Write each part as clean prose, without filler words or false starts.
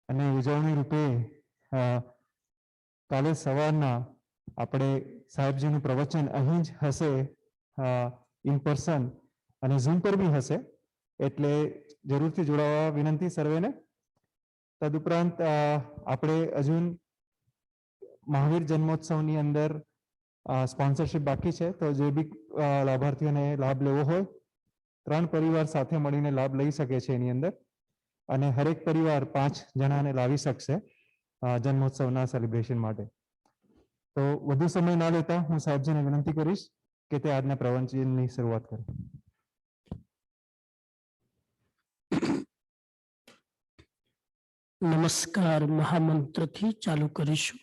અને ઉજવણી રૂપે કાલે સવારના આપણે સાહેબજીનું પ્રવચન અહીં જ હશે, ઇન પર્સન અને ઝૂમ પર બી હશે, એટલે જરૂરથી જોડાવા વિનંતી સર્વેને. તદુપરાંત આપણે હજુ મહાવીર જન્મોત્સવની અંદર સ્પોન્સરશિપ બાકી છે, તો જે બી લાભાર્થીઓને લાભ લેવો હોય 3 પરિવાર સાથે મળીને લાભ લઈ શકે છે એની અંદર, અને હરેક પરિવાર 5 જણાને લાવી શકશે જન્મોત્સવના સેલિબ્રેશન માટે. તો વધુ સમય ના લેતા હું સાહેબજીને વિનંતી કરીશ કે તે આજના પ્રવચનની શરૂઆત કરે. નમસ્કાર મહામંત્રથી ચાલુ કરીશું.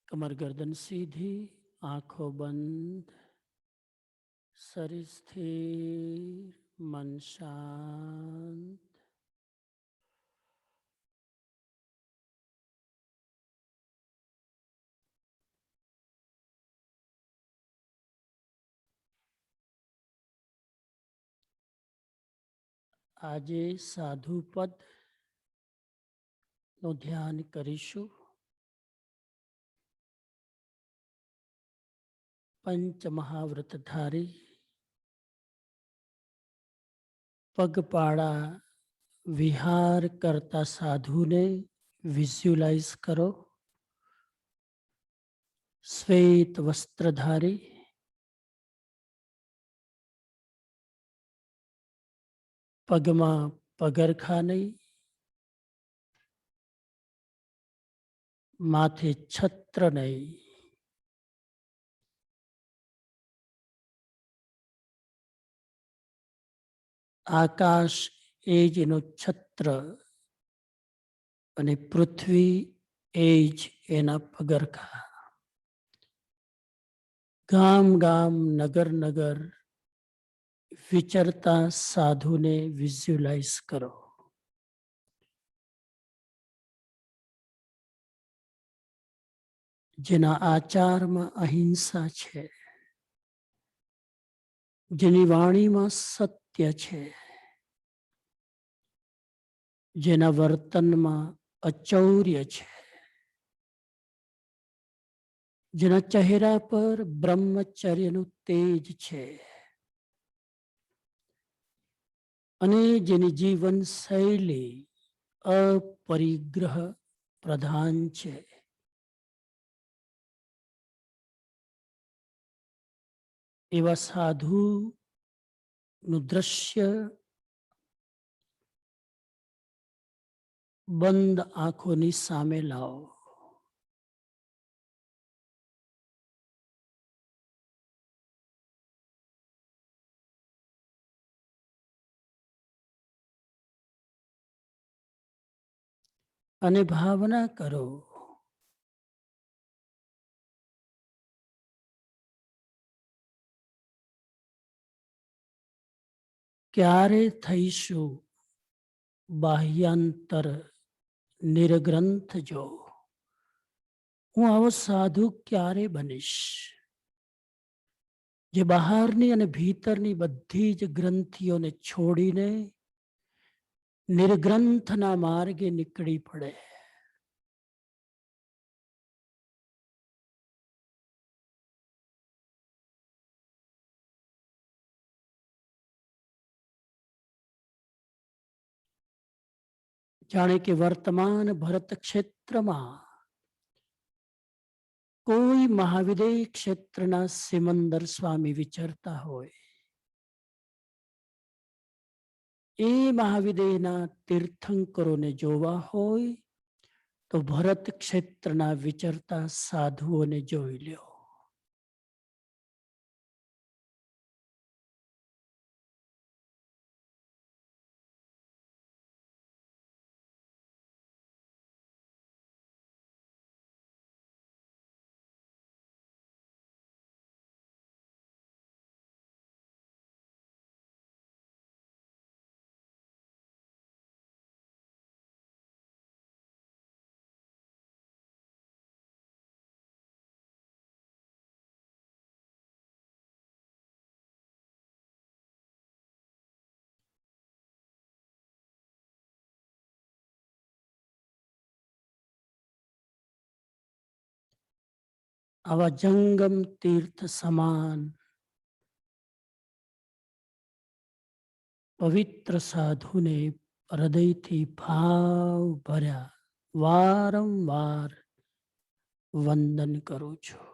कमर गर्दन सीधी, आंखों बंद, शरीर स्थिर, मन शांत. આજે સાધુ પદ નું ધ્યાન કરીશું. पंच महाव्रतधारी पगपाड़ा विहार करता साधु ने विजुअलाइज करो. श्वेत वस्त्रधारी पगमा पगरखा नहीं, माथे छत्र नहीं, आकाश एज एनो छत्र અને પૃથ્વી એજ એના પગરખા. ગામ ગામ નગર નગર વિચરતા સાધુને વિઝ્યુલાઇઝ કરો. જેના આચારમાં અહિંસા છે, જેની વાણીમાં સત્ય છે, જેના વર્તનમાં અચૌર્ય છે, જેના ચહેરા પર બ્રહ્મચર્યનું તેજ છે અને જેની જીવન શૈલી અપરિગ્રહ પ્રધાન છે, એવા સાધુનું દ્રશ્ય બંધ આંખોની સામે લાવો. અને ભાવના કરો ક્યારે થઈશું બાહ્યાંતર નિર્ગ્રંથ જો, હું આવો સાધુ ક્યારે બનીશ જે બહારની અને ભીતરની બધી જ ગ્રંથિઓને છોડીને નિર્ગ્રંથના માર્ગે નીકળી પડે. જાણે કે વર્તમાન ભરત ક્ષેત્રમાં કોઈ મહાવિદય ક્ષેત્રના સિમંદર સ્વામી વિચરતા હોય, એ મહાવિદયના તીર્થંકરોને જોવા હોય તો ભરત ક્ષેત્રના વિચરતા સાધુઓને જોઈ લ્યો. આવા જંગમ તીર્થ સમાન પવિત્ર સાધુને હૃદયથી ભાવ ભર્યા વારંવાર વંદન કરું છું.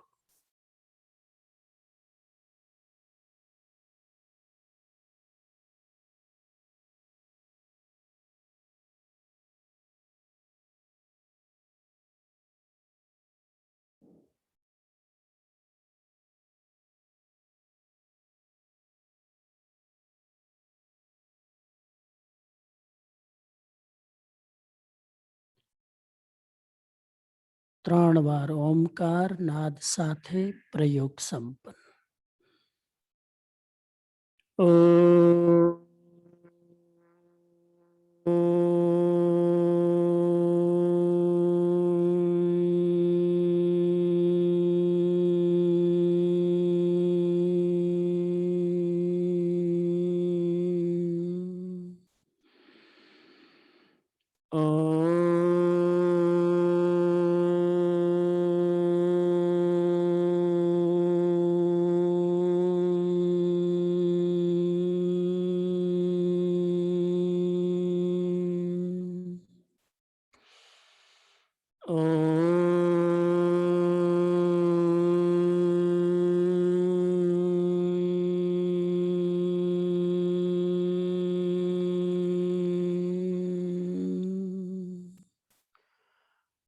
ત્રણ વાર ઓમકાર નાદ સાથે પ્રયોગ સંપન્ન.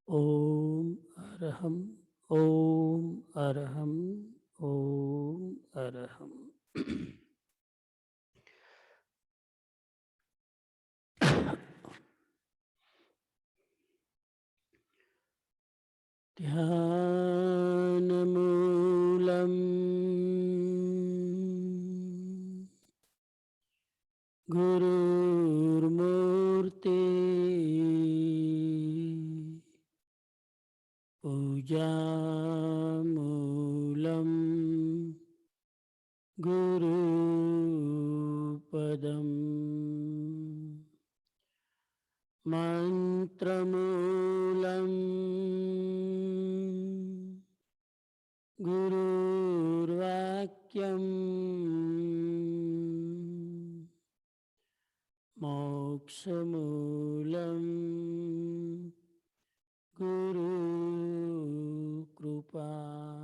ઓમ અરહમ ઓમ અરહમ ઓમ અરહમ. ધ્યાનમૂલમ ગુરુર્મૂર્તિ પૂજામૂલમ ગુરુપદમ મંત્રમૂલમ વાક્યમ મોક્ષમૂલમ ગુરુ કૃપા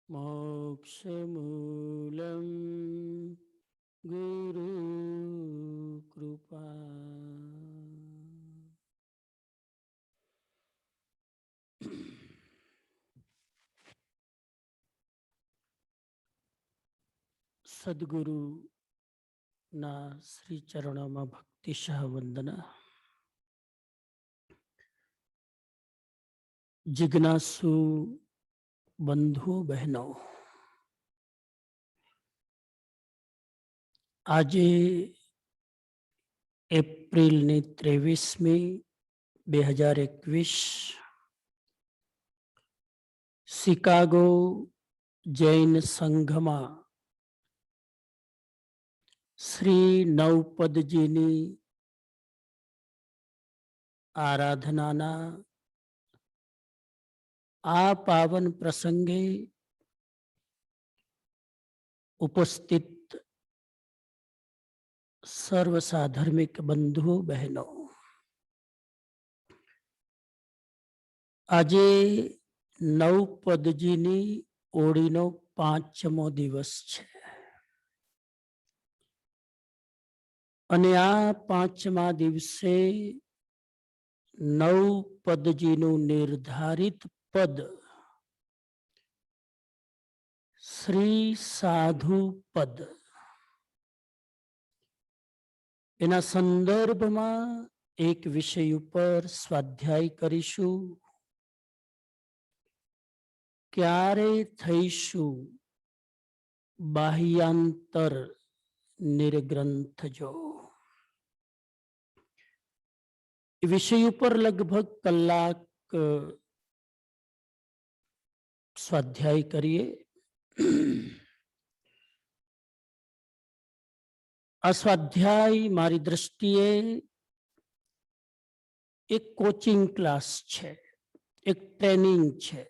મોક્ષમૂલમ ગુરુ કૃપા. સદગુરુ ના શ્રી ચરણોમાં ભક્તિશઃ વંદના. જિજ્ઞાસુ બંધુ બહેનો, આજે એપ્રિલની 23મી 2021 શિકાગો જૈન સંઘમાં શ્રી નવપદજીની આરાધનાના આ પાવન પ્રસંગે ઉપસ્થિત સર્વ સાધર્મિક બંધુઓ બહેનો, આજે નવપદજીની ઓળીનો 5મો દિવસ છે અને આ 5મા દિવસે નવપદજીનું નિર્ધારિત પદ શ્રી સાધુ પદ, એના સંદર્ભમાં એક વિષય ઉપર સ્વાધ્યાય કરીશું. ક્યારે થઈશું બાહ્યાંતર નિર્ગ્રંથજો. એ વિષય ઉપર લગભગ કલાક સ્વાધ્યાય કરીએ. આ સ્વાધ્યાય મારી દ્રષ્ટિએ એક કોચિંગ ક્લાસ છે, એક ટ્રેનિંગ છે.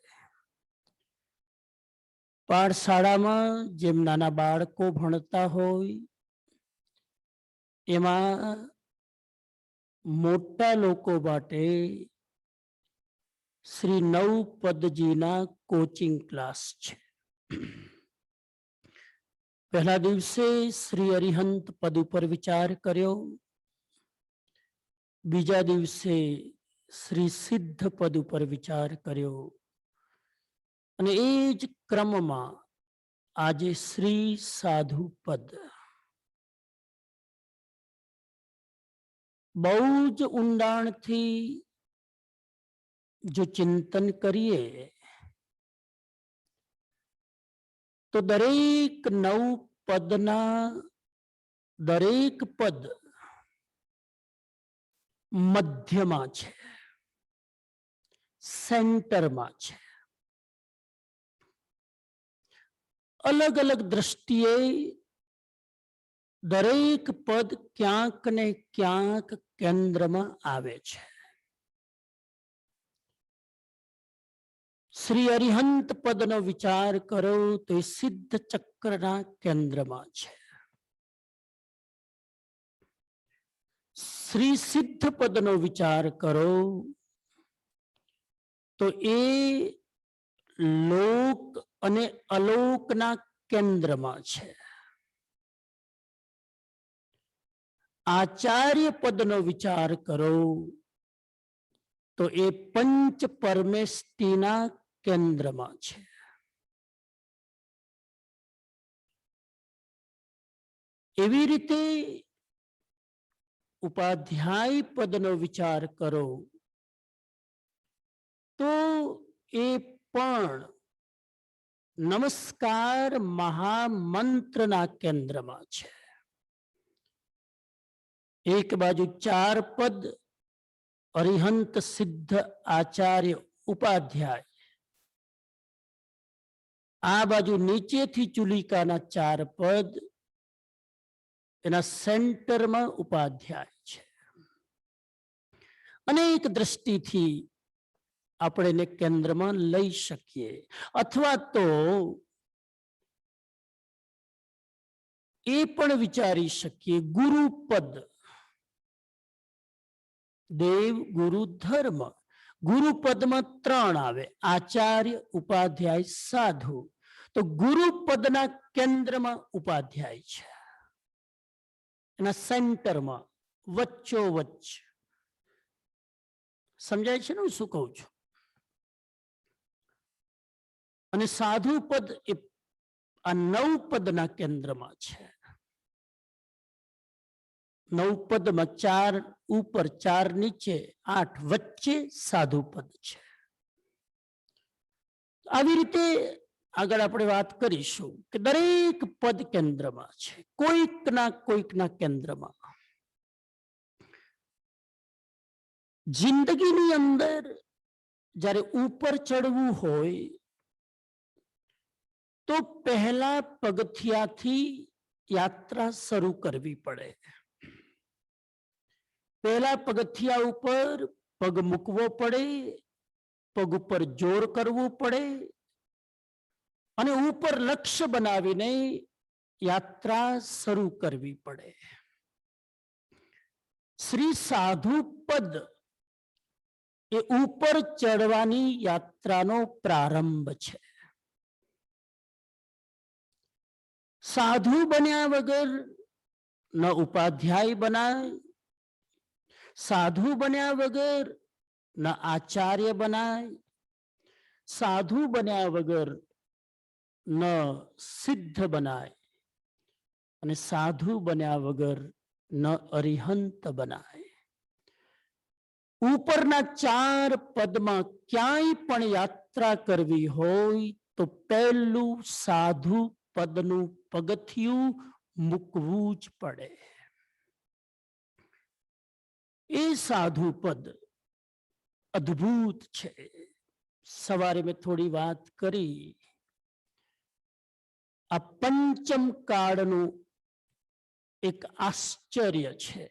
પાઠશાળામાં જેમ નાના બાળકો ભણતા હોય એમાં મોટા લોકો માટે શ્રી નવપદજીના કોચિંગ ક્લાસ છે. પહેલા દિવસે શ્રી અરિહંત પદ ઉપર વિચાર કર્યો, બીજા દિવસે શ્રી સિદ્ધ પદ ઉપર વિચાર કર્યો અને એ જ ક્રમમાં આજે શ્રી સાધુ પદ. બહુ જ ઊંડાણથી જો ચિંતન કરીએ તો દરેક નવ પદના દરેક પદ મધ્યમાં છે, સેન્ટરમાં છે. અલગ અલગ દ્રષ્ટિએ દરેક પદ ક્યાંક ને ક્યાંક કેન્દ્રમાં આવે છે. શ્રી અરિહંત પદનો વિચાર કરો તો એ સિદ્ધ ચક્રના કેન્દ્રમાં છે. શ્રી સિદ્ધ પદનો વિચાર કરો તો એ લોક અને અલોકના કેન્દ્રમાં છે. આચાર્ય પદનો વિચાર કરો તો એ પંચ પરમેષ્ટિના કેન્દ્રમાં છે. એવી રીતે ઉપાધ્યાય પદનો વિચાર કરો તો એ પણ નમસ્કાર મહામંત્રના કેન્દ્રમાં છે. એક બાજુ 4 પદ અરિહંત સિદ્ધ આચાર્ય ઉપાધ્યાય, આ બાજુ નીચેથી ચુલિકાના 4 પદ એના સેન્ટરમાં ઉપાધ્યાય છે. અનેક દ્રષ્ટિથી આપણે એને કેન્દ્રમાં લઈ શકીએ અથવા તો એ પણ વિચારી શકીએ. ગુરુપદ, દેવ, ગુરુ, ધર્મ. ગુરુપદમાં 3 આવે: આચાર્ય, ઉપાધ્યાય, સાધુ. તો ગુરુપદના કેન્દ્રમાં ઉપાધ્યાય છે, એના સેન્ટરમાં, વચ્ચોવચ્ચ. સમજાય છે ને હું શું કહું છું? અને સાધુ પદ એ આ 9 પદના કેન્દ્રમાં છે. 9 પદમાં 4 ઉપર, 4 નીચે, 8 વચ્ચે સાધુ પદ છે. આવી રીતે આગળ આપણે વાત કરીશું કે દરેક પદ કેન્દ્રમાં છે, કોઈકના કેન્દ્રમાં. જિંદગીની અંદર જ્યારે ઉપર ચડવું હોય તો પહેલા પગથિયાથી યાત્રા શરૂ કરવી પડે. પહેલા પગથિયા ઉપર પગ મૂકવો પડે, પગ ઉપર જોર કરવું પડે અને ઉપર લક્ષ્ય બનાવીને યાત્રા શરૂ કરવી પડે. શ્રી સાધુ પદ એ ઉપર ચડવાની યાત્રાનો પ્રારંભ છે. સાધુ બન્યા વગર ન ઉપાધ્યાય બનાય, સાધુ બન્યા વગર ન આચાર્ય બનાય, સાધુ બન્યા વગર ન સિદ્ધ બનાય અને સાધુ બન્યા વગર ન અરિહંત બનાય. ઉપરના 4 પદમાં ક્યાંય પણ યાત્રા કરવી હોય તો પહેલું સાધુ પદનું પગથિયું મૂકવું જ પડે. એ સાધુ પદ અદ્ભુત છે. સવારે મેં થોડી વાત કરી. આ પંચમ કાળનું એક આશ્ચર્ય છે,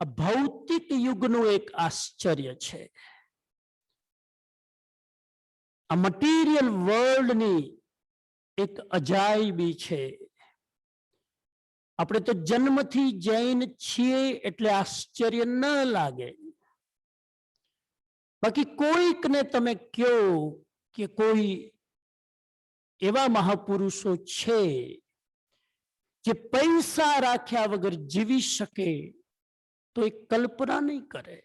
આ ભૌતિક યુગનું એક આશ્ચર્ય છે. આ મટીરિયલ વર્લ્ડની એક અજાયબી છે. આપણે તો જન્મથી જૈન છીએ એટલે આશ્ચર્ય ન લાગે. બાકી કોઈકને તમે કહો કે કોઈ એવા મહાપુરુષો છે જે પૈસા રાખ્યા વગર જીવી શકે તો એ કલ્પના નહીં કરે.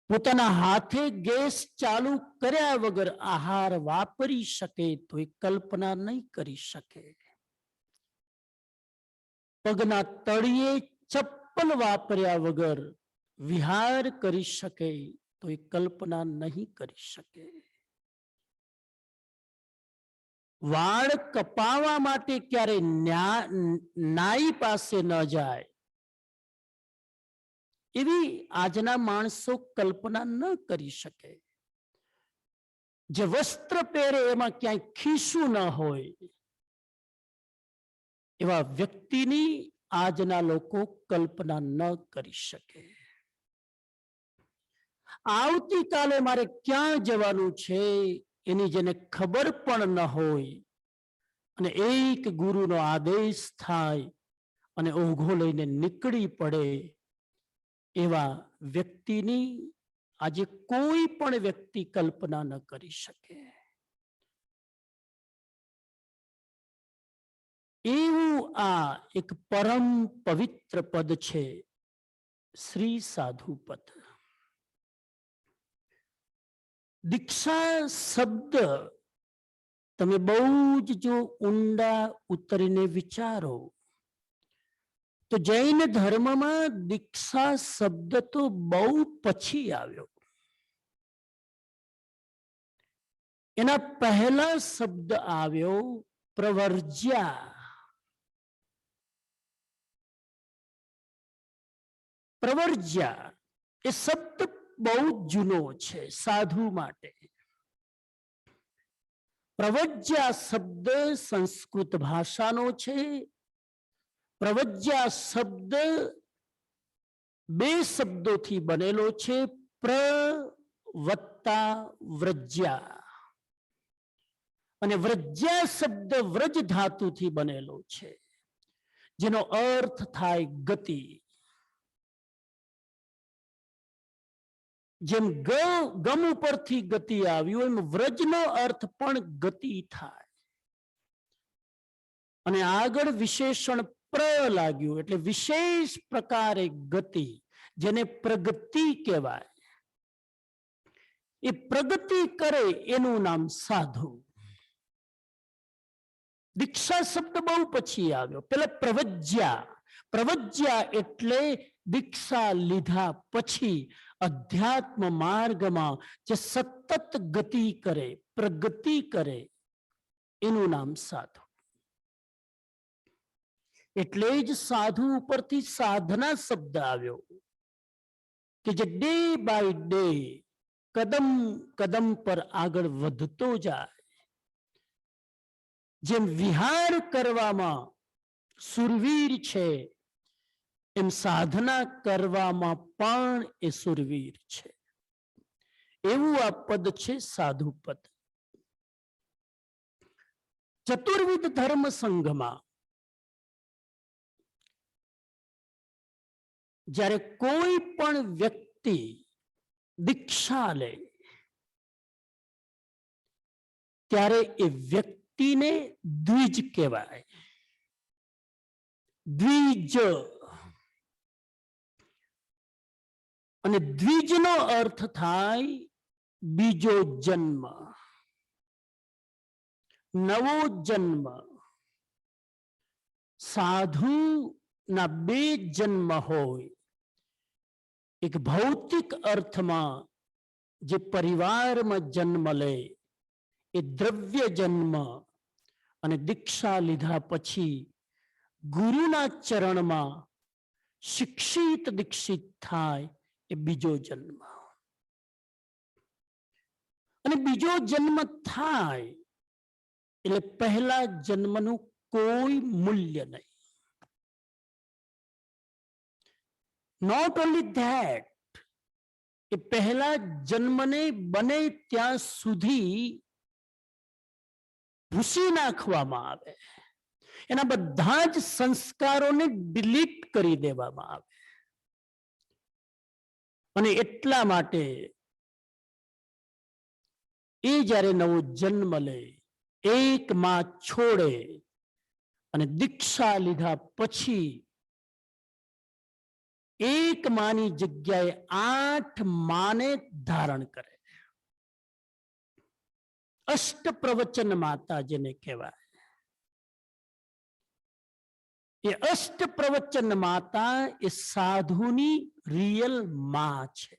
પોતાના હાથે ગેસ ચાલુ કર્યા વગર આહાર વાપરી શકે તો એ કલ્પના નહીં કરી શકે. પગના તળિયે ચપ્પલ વાપર્યા વગર વિહાર કરી શકે તો એ કલ્પના નહીં કરી શકે. વાળ કપાવવા માટે ક્યારે નાઈ પાસે ન જાય એવી આજના માણસો કલ્પના ન કરી શકે. જે વસ્ત્ર પહેરે એમાં ક્યાંય ખીસું ન હોય એવા વ્યક્તિની આજના લોકો કલ્પના ન કરી શકે. આવતીકાલે મારે ક્યાં જવાનું છે એની જેને ખબર પણ ન હોય અને એક ગુરુનો આદેશ થાય અને ઓઘો લઈને નીકળી પડે એવા વ્યક્તિની આજે કોઈ પણ વ્યક્તિ કલ્પના ન કરી શકે. એવું આ એક પરમ પવિત્ર પદ છે શ્રી સાધુ પદ. દીક્ષા શબ્દ તમે બહુ જ જો ઊંડા ઉતરીને વિચારો તો જૈન ધર્મમાં દીક્ષા શબ્દ તો બહુ પછી આવ્યો. એના પહેલા શબ્દ આવ્યો પ્રવર્જ્યા. પ્રવર્જ્યા એ શબ્દ બહુ જૂનો છે સાધુ માટે. પ્રવજ્યા શબ્દ સંસ્કૃત ભાષાનો છે. પ્રવજ્યા શબ્દ 2 શબ્દોથી બનેલો છે, પ્ર વત્તા વ્રજ્યા. અને વ્રજ્યા શબ્દ વ્રજ ધાતુથી બનેલો છે, જેનો અર્થ થાય ગતિ. જેમ ગમ ઉપરથી ગતિ આવ્યું એમ વ્રજનો અર્થ પણ ગતિ થાય. અને આગળ વિશેષણ પ્ર લાગ્યું એટલે વિશેષ પ્રકારે ગતિ, જેને પ્રગતિ કહેવાય. એ પ્રગતિ કરે એનું નામ સાધુ. દીક્ષા શબ્દ બહુ પછી આવ્યો, પેલા પ્રવજ્યા. પ્રવજ્યા એટલે દીક્ષા લીધા પછી અધ્યાત્મ માર્ગમાં જે સતત ગતિ કરે, પ્રગતિ કરે, એનું નામ સાધુ. એટલે જ સાધુ ઉપરથી સાધના શબ્દ આવ્યો, કે જે ડે બાય ડે કદમ કદમ પર આગળ વધતો જાય. જેમ વિહાર કરવામાં સુરવીર છે, એમ સાધના કરવામાં પણ એ સુરવીર છે. એવું આ પદ છે સાધુ પદ. ચતુર્વિધ ધર્મ સંઘમાં જ્યારે કોઈ પણ વ્યક્તિ દીક્ષા લે ત્યારે એ વ્યક્તિને દ્વિજ કહેવાય. દ્વિજ. અને દ્વિજનો અર્થ થાય બીજો જન્મ, નવો જન્મ. સાધુ ના બે જન્મ હોય. એક ભૌતિક અર્થમાં જે પરિવારમાં જન્મ લે એ દ્રવ્ય જન્મ, અને દીક્ષા લીધા પછી ગુરુના ચરણમાં શિક્ષિત દીક્ષિત થાય એ બીજો જન્મ. અને બીજો જન્મ થાય એટલે પહેલા જન્મનું કોઈ મૂલ્ય નહીં. નોટ ઓનલી ધેટ, એ પહેલા જન્મને બને ત્યાં સુધી ભૂસી નાખવામાં આવે, એના બધા જ સંસ્કારોને ડિલીટ કરી દેવામાં આવે. અને એટલા માટે એ જ્યારે નવો જન્મ લે, એક માં છોડે અને દીક્ષા લીધા પછી એક માની જગ્યાએ 8 માને ધારણ કરે. અષ્ટ પ્રવચન માતા જેને કહેવાય, એ અષ્ટ પ્રવચન માતા એ સાધુની રિયલ માં છે.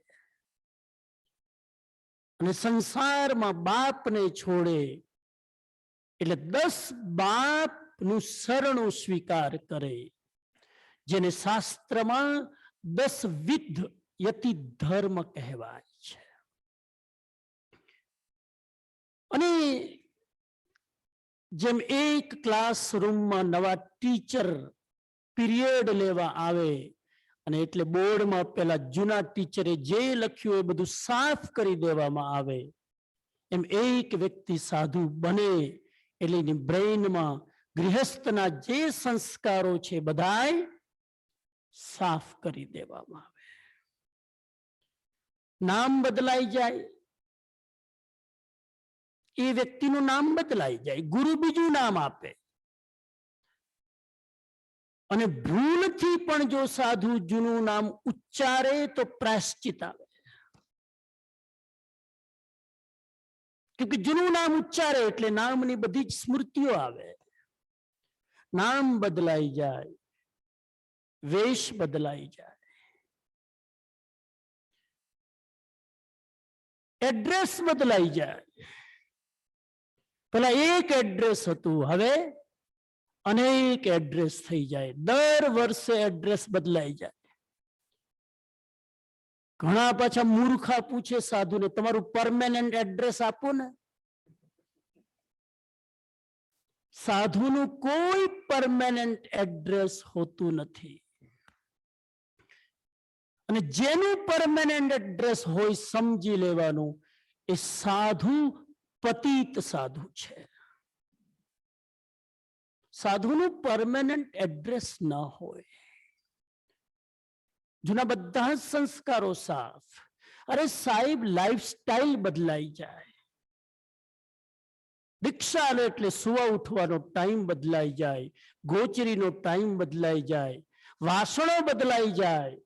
અને સંસારમાં બાપને છોડે એટલે 10 બાપનું શરણું સ્વીકાર કરે, જેને શાસ્ત્રમાં 10 વિધ યતિ ધર્મ કહેવાય છે. અને જેમ એક ક્લાસરૂમમાં નવા ટીચર પીરિયડ લેવા આવે, અને એટલે બોર્ડમાં પેલા જૂના ટીચરે જે લખ્યું એ બધું સાફ કરી દેવામાં આવે, એમ એક વ્યક્તિ સાધુ બને એટલે એની બ્રેઇનમાં ગૃહસ્થના જે સંસ્કારો છે બધાય સાફ કરી દેવામાં આવે. નામ બદલાઈ જાય, એ વ્યક્તિનું નામ બદલાઈ જાય, ગુરુ બીજું નામ આપે. અને ભૂલથી પણ જો સાધુ જૂનું નામ ઉચ્ચારે તો પ્રાયશ્ચિત આવે. કે જૂનું નામ ઉચ્ચારે એટલે નામની બધી જ સ્મૃતિઓ આવે. નામ બદલાઈ જાય, વેશ બદલાઈ જાય, એડ્રેસ બદલાઈ જાય. પેલા એક એડ્રેસ હતું, હવે અનેક એડ્રેસ થઈ જાય. દર વર્ષે એડ્રેસ બદલાઈ જાય. ઘણા પાછા મૂર્ખા પૂછે સાધુને, તમારું પરમેનન્ટ એડ્રેસ આપો ને. સાધુનું કોઈ પરમેનન્ટ એડ્રેસ હોતું નથી. અને જેનું પરમેનન્ટ એડ્રેસ હોય સમજી લેવાનું, એ સાધુ પતિત સાધુ છે. સાધુનું પરમેનન્ટ એડ્રેસ ન હોય. જૂના બધા સંસ્કારો સાફ. અરે સાહેબ, લાઈફસ્ટાઈલ બદલાઈ જાય. દીક્ષા લે એટલે સુવા ઉઠવાનો ટાઈમ બદલાઈ જાય, ગોચરીનો ટાઈમ બદલાઈ જાય, વાસણો બદલાઈ જાય,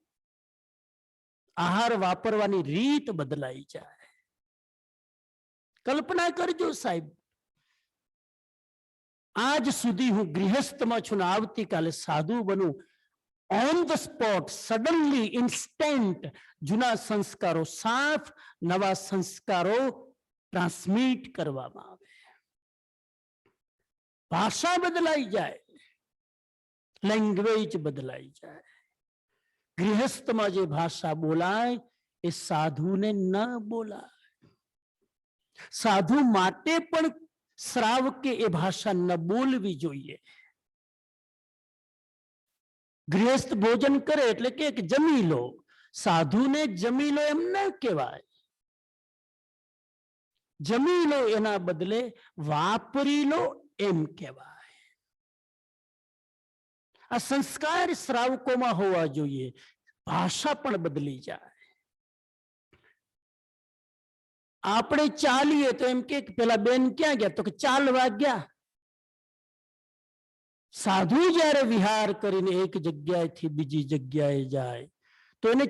આહાર વાપરવાની રીત બદલાઈ જાય. કલ્પના કરજો સાહેબ, આજ સુધી હું ગૃહસ્થમાં છું ને આવતીકાલે સાધુ બનું. On the spot, suddenly, instant જૂના સંસ્કારો સાફ, નવા સંસ્કારો ટ્રાન્સમિટ કરવામાં આવે. ભાષા બદલાઈ જાય, લેંગ્વેજ બદલાઈ જાય. ગૃહસ્થમાં જે ભાષા બોલાય એ સાધુને ન બોલાય. સાધુ માટે પણ શ્રાવકે એ ભાષા ન બોલવી જોઈએ. ગૃહસ્થ ભોજન કરે એટલે કે જમી લો, સાધુને જમી લો એમ ન કહેવાય. જમી લો એના બદલે વાપરી લો એમ કહેવાય. આ સંસ્કાર શ્રાવકોમાં હોવા જોઈએ. ભાષા પણ બદલી જાય. આપણે ચાલીએ તો એમ કે પેલા બેન ક્યાં ગયા, તો કે ચાલવા ગયા. સાધુ જ્યારે વિહાર કરીને એક જગ્યાએથી બીજી જગ્યાએ જાય તો એને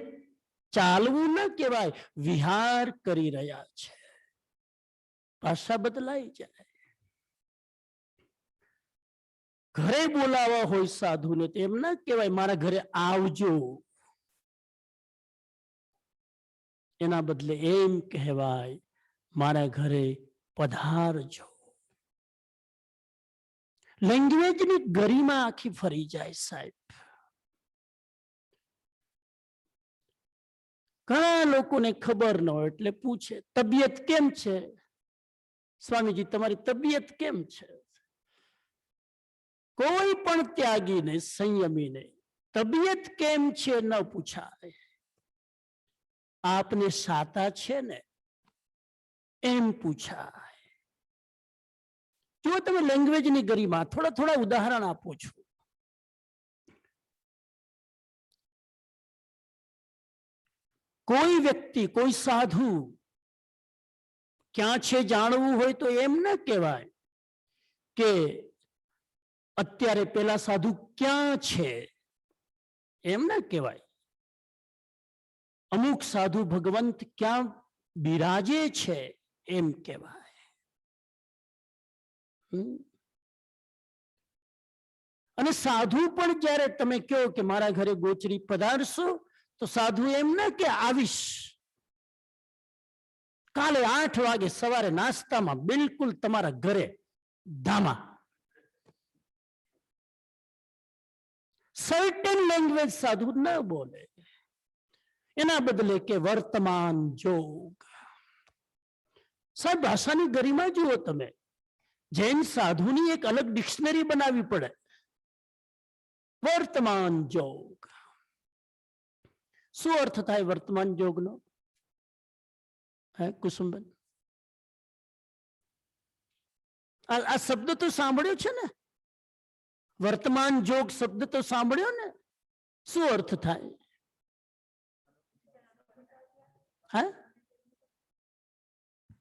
ચાલવું ન કહેવાય, વિહાર કરી રહ્યા છે. ભાષા બદલાઈ જાય. ઘરે બોલાવા હોય સાધુને તો એમ ના કહેવાય મારા ઘરે આવજો. એના બદલે એમ કહેવાય મારા ઘરે પધારજો. લેંગ્વેજની ગરિમા આખી ફરી જાય સાહેબ. ઘણા લોકોને ખબર ન હોય એટલે પૂછે, તબિયત કેમ છે? સ્વામીજી, તમારી તબિયત કેમ છે? કોઈ પણ ત્યાગીને, સંયમીને તબિયત કેમ છે ન પૂછાય. આપને સાતા છે ને એમ પૂછાય. જો તમે લેંગ્વેજની ગરિમા, થોડા ઉદાહરણ આપો છો. કોઈ વ્યક્તિ, કોઈ સાધુ ક્યાં છે જાણવું હોય તો એમ ન કહેવાય કે અત્યારે પેલા સાધુ ક્યાં છે, એમ ન કહેવાય. અમુક સાધુ ભગવંત ક્યાં બિરાજે છે એમ કહેવાય. અને સાધુ પણ જ્યારે તમે કહો કે મારા ઘરે ગોચરી પધારશો, તો સાધુ એમ ના કે આવીશ. કાલે 8 વાગે સવારે નાસ્તામાં બિલકુલ તમારા ઘરે ધામા. સર્ટેન લેંગ્વેજ સાધુ ન બોલે. એના બદલે કે વર્તમાન જોગ. સાહેબ, ભાષાની ગરિમા જુઓ તમે. જૈન સાધુની એક અલગ ડિક્શનરી બનાવવી પડે. વર્તમાન જોગ. શું અર્થ થાય વર્તમાન જોગનો? હે કુસુમબેન, આ શબ્દ તો સાંભળ્યો છે ને? વર્તમાન જોગ શબ્દ તો સાંભળ્યો ને? શું અર્થ થાય?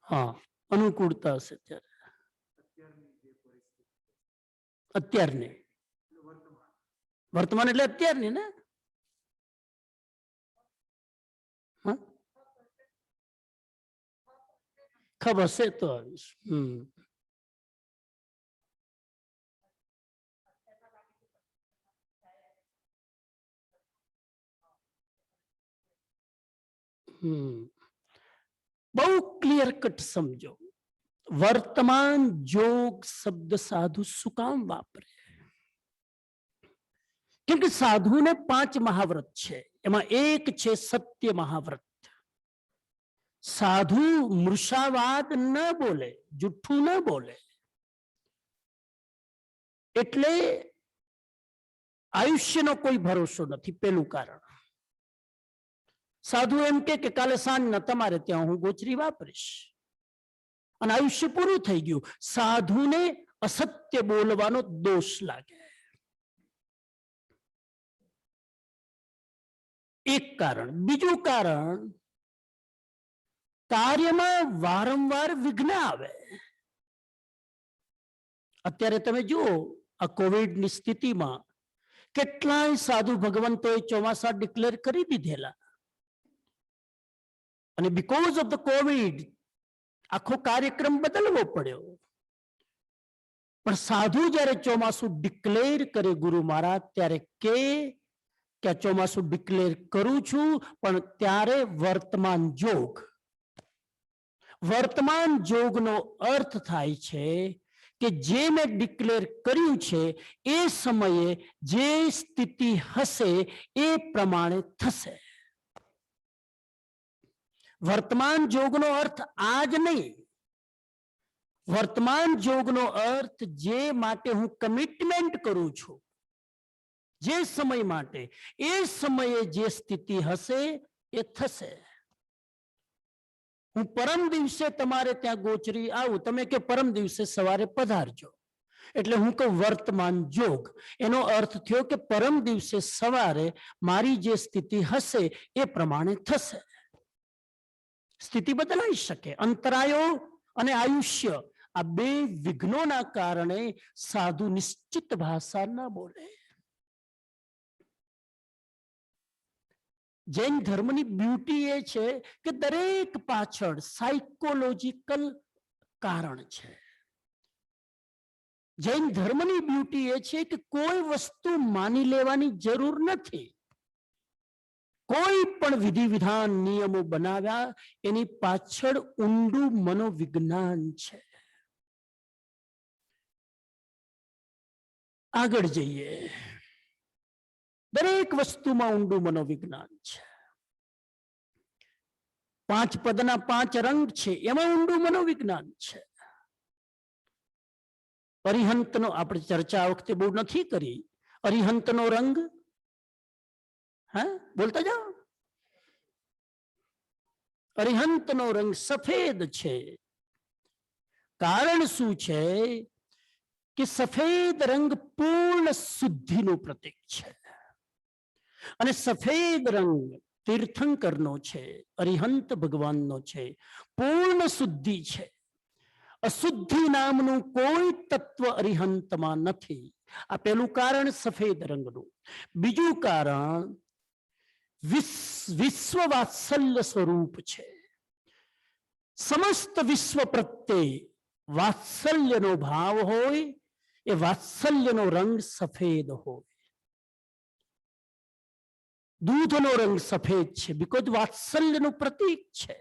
હા, અનુકૂળતા હશે ત્યારે. અત્યારની વર્તમાન એટલે અત્યારની ને? ખબર છે તો આવીશ. બહુ ક્લિયર કટ સમજો. વર્તમાન જોગ શબ્દ સાધુ શું કામ વાપરે? કેમ કે સાધુને 5 મહાવ્રત છે, એમાં એક છે સત્ય મહાવ્રત. સાધુ મૃષાવાદ ન બોલે, જુઠ્ઠું ન બોલે. એટલે આયુષ્યનો કોઈ ભરોસો નથી. પેલું કારણ. સાધુ એમ કે કાલે સાંજના તમારે ત્યાં હું ગોચરી વાપરીશ અને આયુષ્ય પૂરું થઈ ગયું. સાધુને અસત્ય બોલવાનો દોષ લાગે. એક કારણ. બીજું કારણ, કાર્યમાં વારંવાર વિઘ્ન આવે. અત્યારે તમે જુઓ આ કોવિડની સ્થિતિમાં કેટલાય સાધુ ભગવંતોએ ચોમાસા ડિક્લેર કરી દીધેલા, અને બીકોઝ ઓફ ધ કોવિડ આખો કાર્યક્રમ બદલવો પડ્યો. પણ સાધુ જ્યારે ચોમાસું ડિક્લેર કરે ગુરુ મહારાજ, ત્યારે કે આ ચોમાસું ડિક્લેર કરું છું, પણ ત્યારે વર્તમાન જોગ. વર્તમાન જોગનો અર્થ થાય છે કે જે મેં ડિક્લેર કર્યું છે એ સમયે જે સ્થિતિ હશે એ પ્રમાણે થશે. વર્તમાન જોગનો અર્થ આજ નહીં. વર્તમાન જોગનો અર્થ જે માટે હું કમિટમેન્ટ કરું છું, જે સમય માટે, એ સમયે જે સ્થિતિ હશે એ થશે. હું પરમ દિવસે તમારે ત્યાં ગોચરી આવું, તમે કે પરમ દિવસે સવારે પધારજો, એટલે હું કહું વર્તમાન જોગ. એનો અર્થ થયો કે પરમ દિવસે સવારે મારી જે સ્થિતિ હશે એ પ્રમાણે થશે. સ્થિતિ બદલાઈ શકે. અંતરાયો અને આયુષ્ય, આ બે વિઘ્નોના કારણે સાધુ નિશ્ચિત ભાષા ન બોલે. જૈન ધર્મની બ્યુટી એ છે કે દરેક પાછળ સાયકોલોજીકલ કારણ છે. જૈન ધર્મની બ્યુટી એ છે કે કોઈ વસ્તુ માની લેવાની જરૂર નથી. કોઈ પણ વિધિ વિધાન નિયમો બનાવ્યા, એની પાછળ ઊંડું મનોવિજ્ઞાન છે. આગળ જઈએ. દરેક વસ્તુમાં ઊંડું મનોવિજ્ઞાન છે. 5 પદના 5 રંગ છે, એમાં ઊંડું મનોવિજ્ઞાન છે. અરિહંતનો આપણે ચર્ચા આ વખતે બહુ નથી કરી. અરિહંતનો રંગ, હા બોલતા જાઓ. અરિહંતનો રંગ સફેદ છે. કારણ શું છે કે સફેદ રંગ પૂર્ણ શુદ્ધિનું પ્રતીક છે, અને સફેદ રંગ તીર્થંકરનો છે, અરિહંત ભગવાનનો છે, પૂર્ણ શુદ્ધિ છે. અશુદ્ધિ નામનું કોઈ તત્વ અરિહંતમાં નથી. આ પહેલું કારણ સફેદ રંગનું. બીજું કારણ વિશ્વ વાત્સલ્ય સ્વરૂપ છે. સમસ્ત વિશ્વ પ્રત્યે વાત્સલ્યનો ભાવ હોય, એ વાત્સલ્યનો રંગ સફેદ હોય. દૂધનો રંગ સફેદ છે, બીકોઝ વાત્સલ્યનું પ્રતીક છે.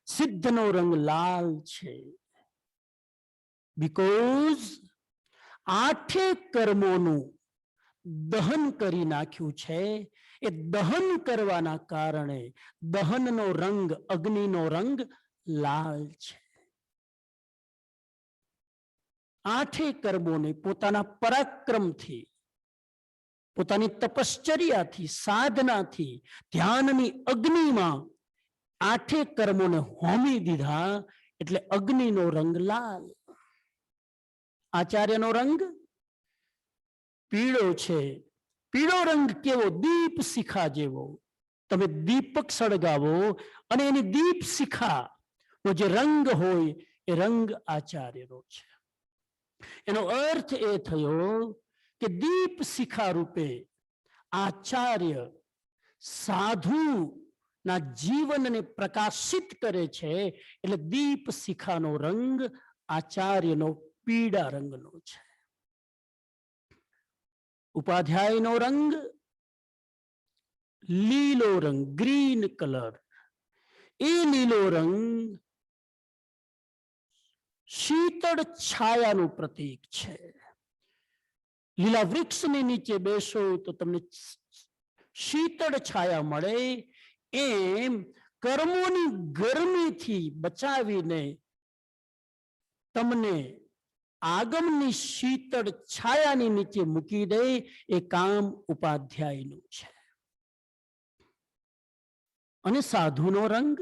સિદ્ધનો રંગ લાલ છે, બીકોઝ 8 કર્મોનું દહન કરી નાખ્યું છે. એ દહન કરવાના કારણે દહનનો રંગ, અગ્નિનો રંગ લાલ છે. 8 કર્મોને પોતાના પરાક્રમથી, પોતાની તપશ્ચર્યાથી, સાધનાથી, ધ્યાનની અગ્નિમાં 8 કર્મોને હોમી દીધા, એટલે અગ્નિનો રંગ લાલ. આચાર્યનો રંગ પીળો છે. પીળો રંગ કેવો? દીપ શિખા જેવો. તમે દીપક સળગાવો અને એની દીપ શિખાનો જે રંગ હોય એ રંગ આચાર્યનો છે. એનો અર્થ એ થયો કે દીપ શિખા રૂપે આચાર્ય સાધુ ના જીવનને પ્રકાશિત કરે છે. એટલે દીપ શિખાનો રંગ આચાર્યનો પીળા રંગનો છે. ઉપાધ્યાયનો રંગ લીલો રંગ, ગ્રીન કલર. એ લીલો રંગ શીતળ છાયાનું પ્રતીક છે. લીલા વૃક્ષની નીચે બેસો તો તમને શીતળ છાયા મળે. એમ કર્મોની ગરમીથી બચાવીને તમને આગમની શીતળ છાયાની નીચે મૂકી દે, એ કામ ઉપાધ્યાયનું છે. અને સાધુનો રંગ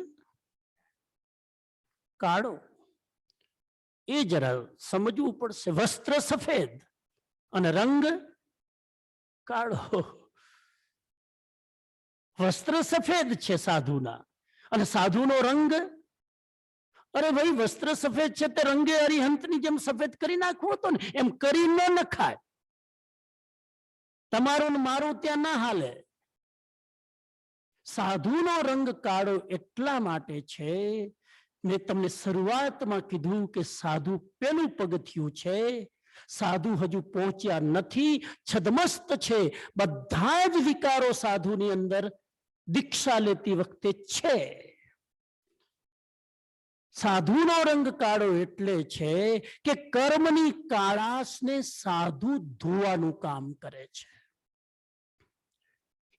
કાળો. એ જરા સમજવું પડશે. વસ્ત્ર સફેદ અને રંગ કાળો. વસ્ત્ર સફેદ છે સાધુના અને સાધુનો રંગ, અરે ભાઈ વસ્ત્ર સફેદ છે તે રંગે અરિહંતની જેમ સફેદ કરી નાખવો હતો ને, એમ કરી ન નખાય. તમારું ને મારું ત્યાં ના હાલે. સાધુનો રંગ કાળો એટલા માટે છે, મેં તમને શરૂઆતમાં કીધું કે સાધુ પેલું પગથિયું છે. સાધુ હજુ પહોંચ્યા નથી, છદમસ્ત છે. બધા જ વિકારો સાધુની અંદર દીક્ષા લેતી વખતે છે. સાધુનો રંગ કાળો એટલે છે કે કર્મની કાળાશને સાધુ ધોવાનું કામ કરે છે.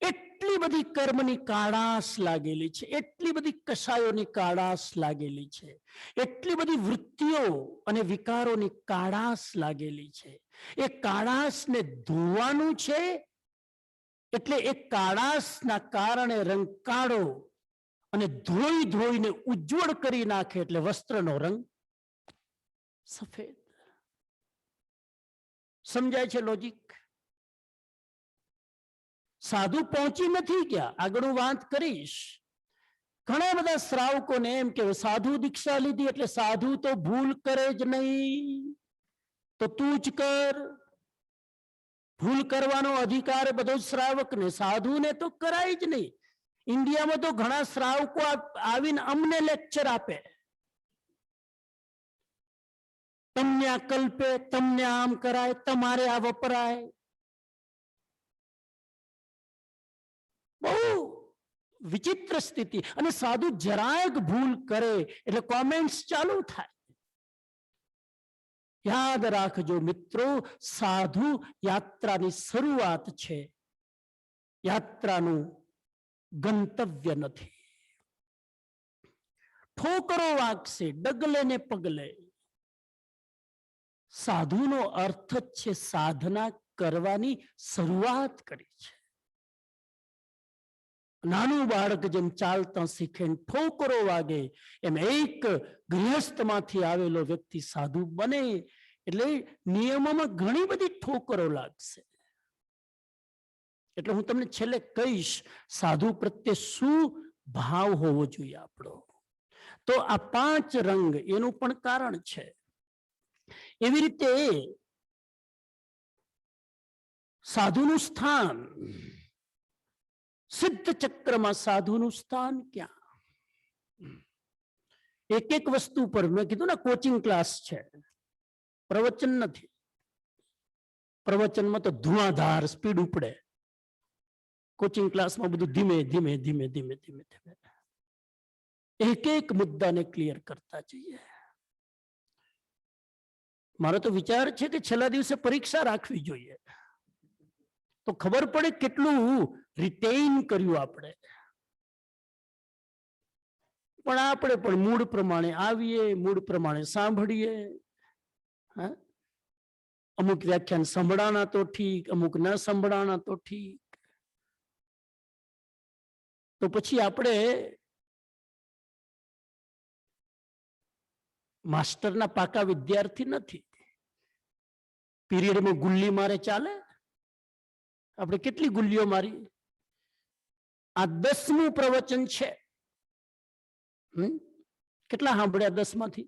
એટલી બધી કર્મની કાળાશ લાગેલી છે, એટલી બધી કષાયોની કાળાશ લાગેલી છે, એટલી બધી વૃત્તિઓ અને વિકારોની કાળાશ લાગેલી છે. એ કાળાશને ધોવાનું છે. એટલે એ કાળાશના કારણે રંગ કાળો અને ધોઈ ધોઈને ઉજ્જવળ કરી નાખે એટલે વસ્ત્રનો રંગ સફેદ. સમજાય છે લોજિક? સાધુ પહોંચી નથી ગયા, આગળ હું વાત કરીશ. ઘણા બધા શ્રાવકોને એમ કે સાધુ દીક્ષા લીધી એટલે સાધુ તો ભૂલ કરે જ નહીં, તો તું જ કર. ભૂલ કરવાનો અધિકાર બધો શ્રાવકને, સાધુને તો કરાય જ નહીં. ઇન્ડિયામાં તો ઘણા શ્રાવકો આવીને અમને લેક્ચર આપે, તમને આ કલ્પે, તમને આમ કરાય, તમારે આ વપરાય. બહુ વિચિત્ર સ્થિતિ. અને સાધુ જરાક ભૂલ કરે એટલે કોમેન્ટ્સ ચાલુ થાય. યાદ રાખજો મિત્રો, સાધુ યાત્રાની શરૂઆત છે, યાત્રાનું ગંતવ્ય નથી. ઠોકરો વાગશે ડગલે ને પગલે. સાધુનો અર્થ જ છે સાધના કરવાની શરૂઆત કરી છે. નાનું બાળક જેમ ચાલતા શીખે, ઠોકરો વાગે, એમ એક ગૃહસ્થમાંથી આવેલો વ્યક્તિ સાધુ બને એટલે નિયમોમાં ઘણી બધી ઠોકરો લાગશે. એટલે હું તમને છેલ્લે કહીશ, સાધુ પ્રત્યે શું ભાવ હોવો જોઈએ આપણો. તો આ 5 રંગ એનું પણ કારણ છે. એવી રીતે સાધુનું સ્થાન, સિદ્ધ ચક્રમાં સાધુનું સ્થાન ક્યાં? એક એક વસ્તુ પર મેં કીધું ને, કોચિંગ ક્લાસ છે, પ્રવચન નથી. પ્રવચનમાં તો ધુઆધાર સ્પીડ ઉપડે, કોચિંગ ક્લાસમાં બધું ધીમે ધીમે ધીમે ધીમે ધીમે ધીમે એક એક મુદ્દાને ક્લિયર કરતા જઈએ. મારો તો વિચાર છે કે છેલ્લા દિવસે પરીક્ષા રાખવી જોઈએ, તો ખબર પડે કેટલું રિટેઇન કર્યું આપણે. પણ આપણે પણ મૂડ પ્રમાણે આવીએ, મૂડ પ્રમાણે સાંભળીએ. અમુક વ્યાખ્યાન સંભળાણા તો ઠીક, અમુક ન સંભળાણા તો ઠીક. તો પછી આપણે માસ્ટરના પાકા વિદ્યાર્થી નથી. પીરિયડમાં ગુલ્લી મારે ચાલે? આપણે કેટલી ગુલ્લીઓ મારી? આ 10મું પ્રવચન છે. કેટલા સાંભળ્યા 10 માંથી?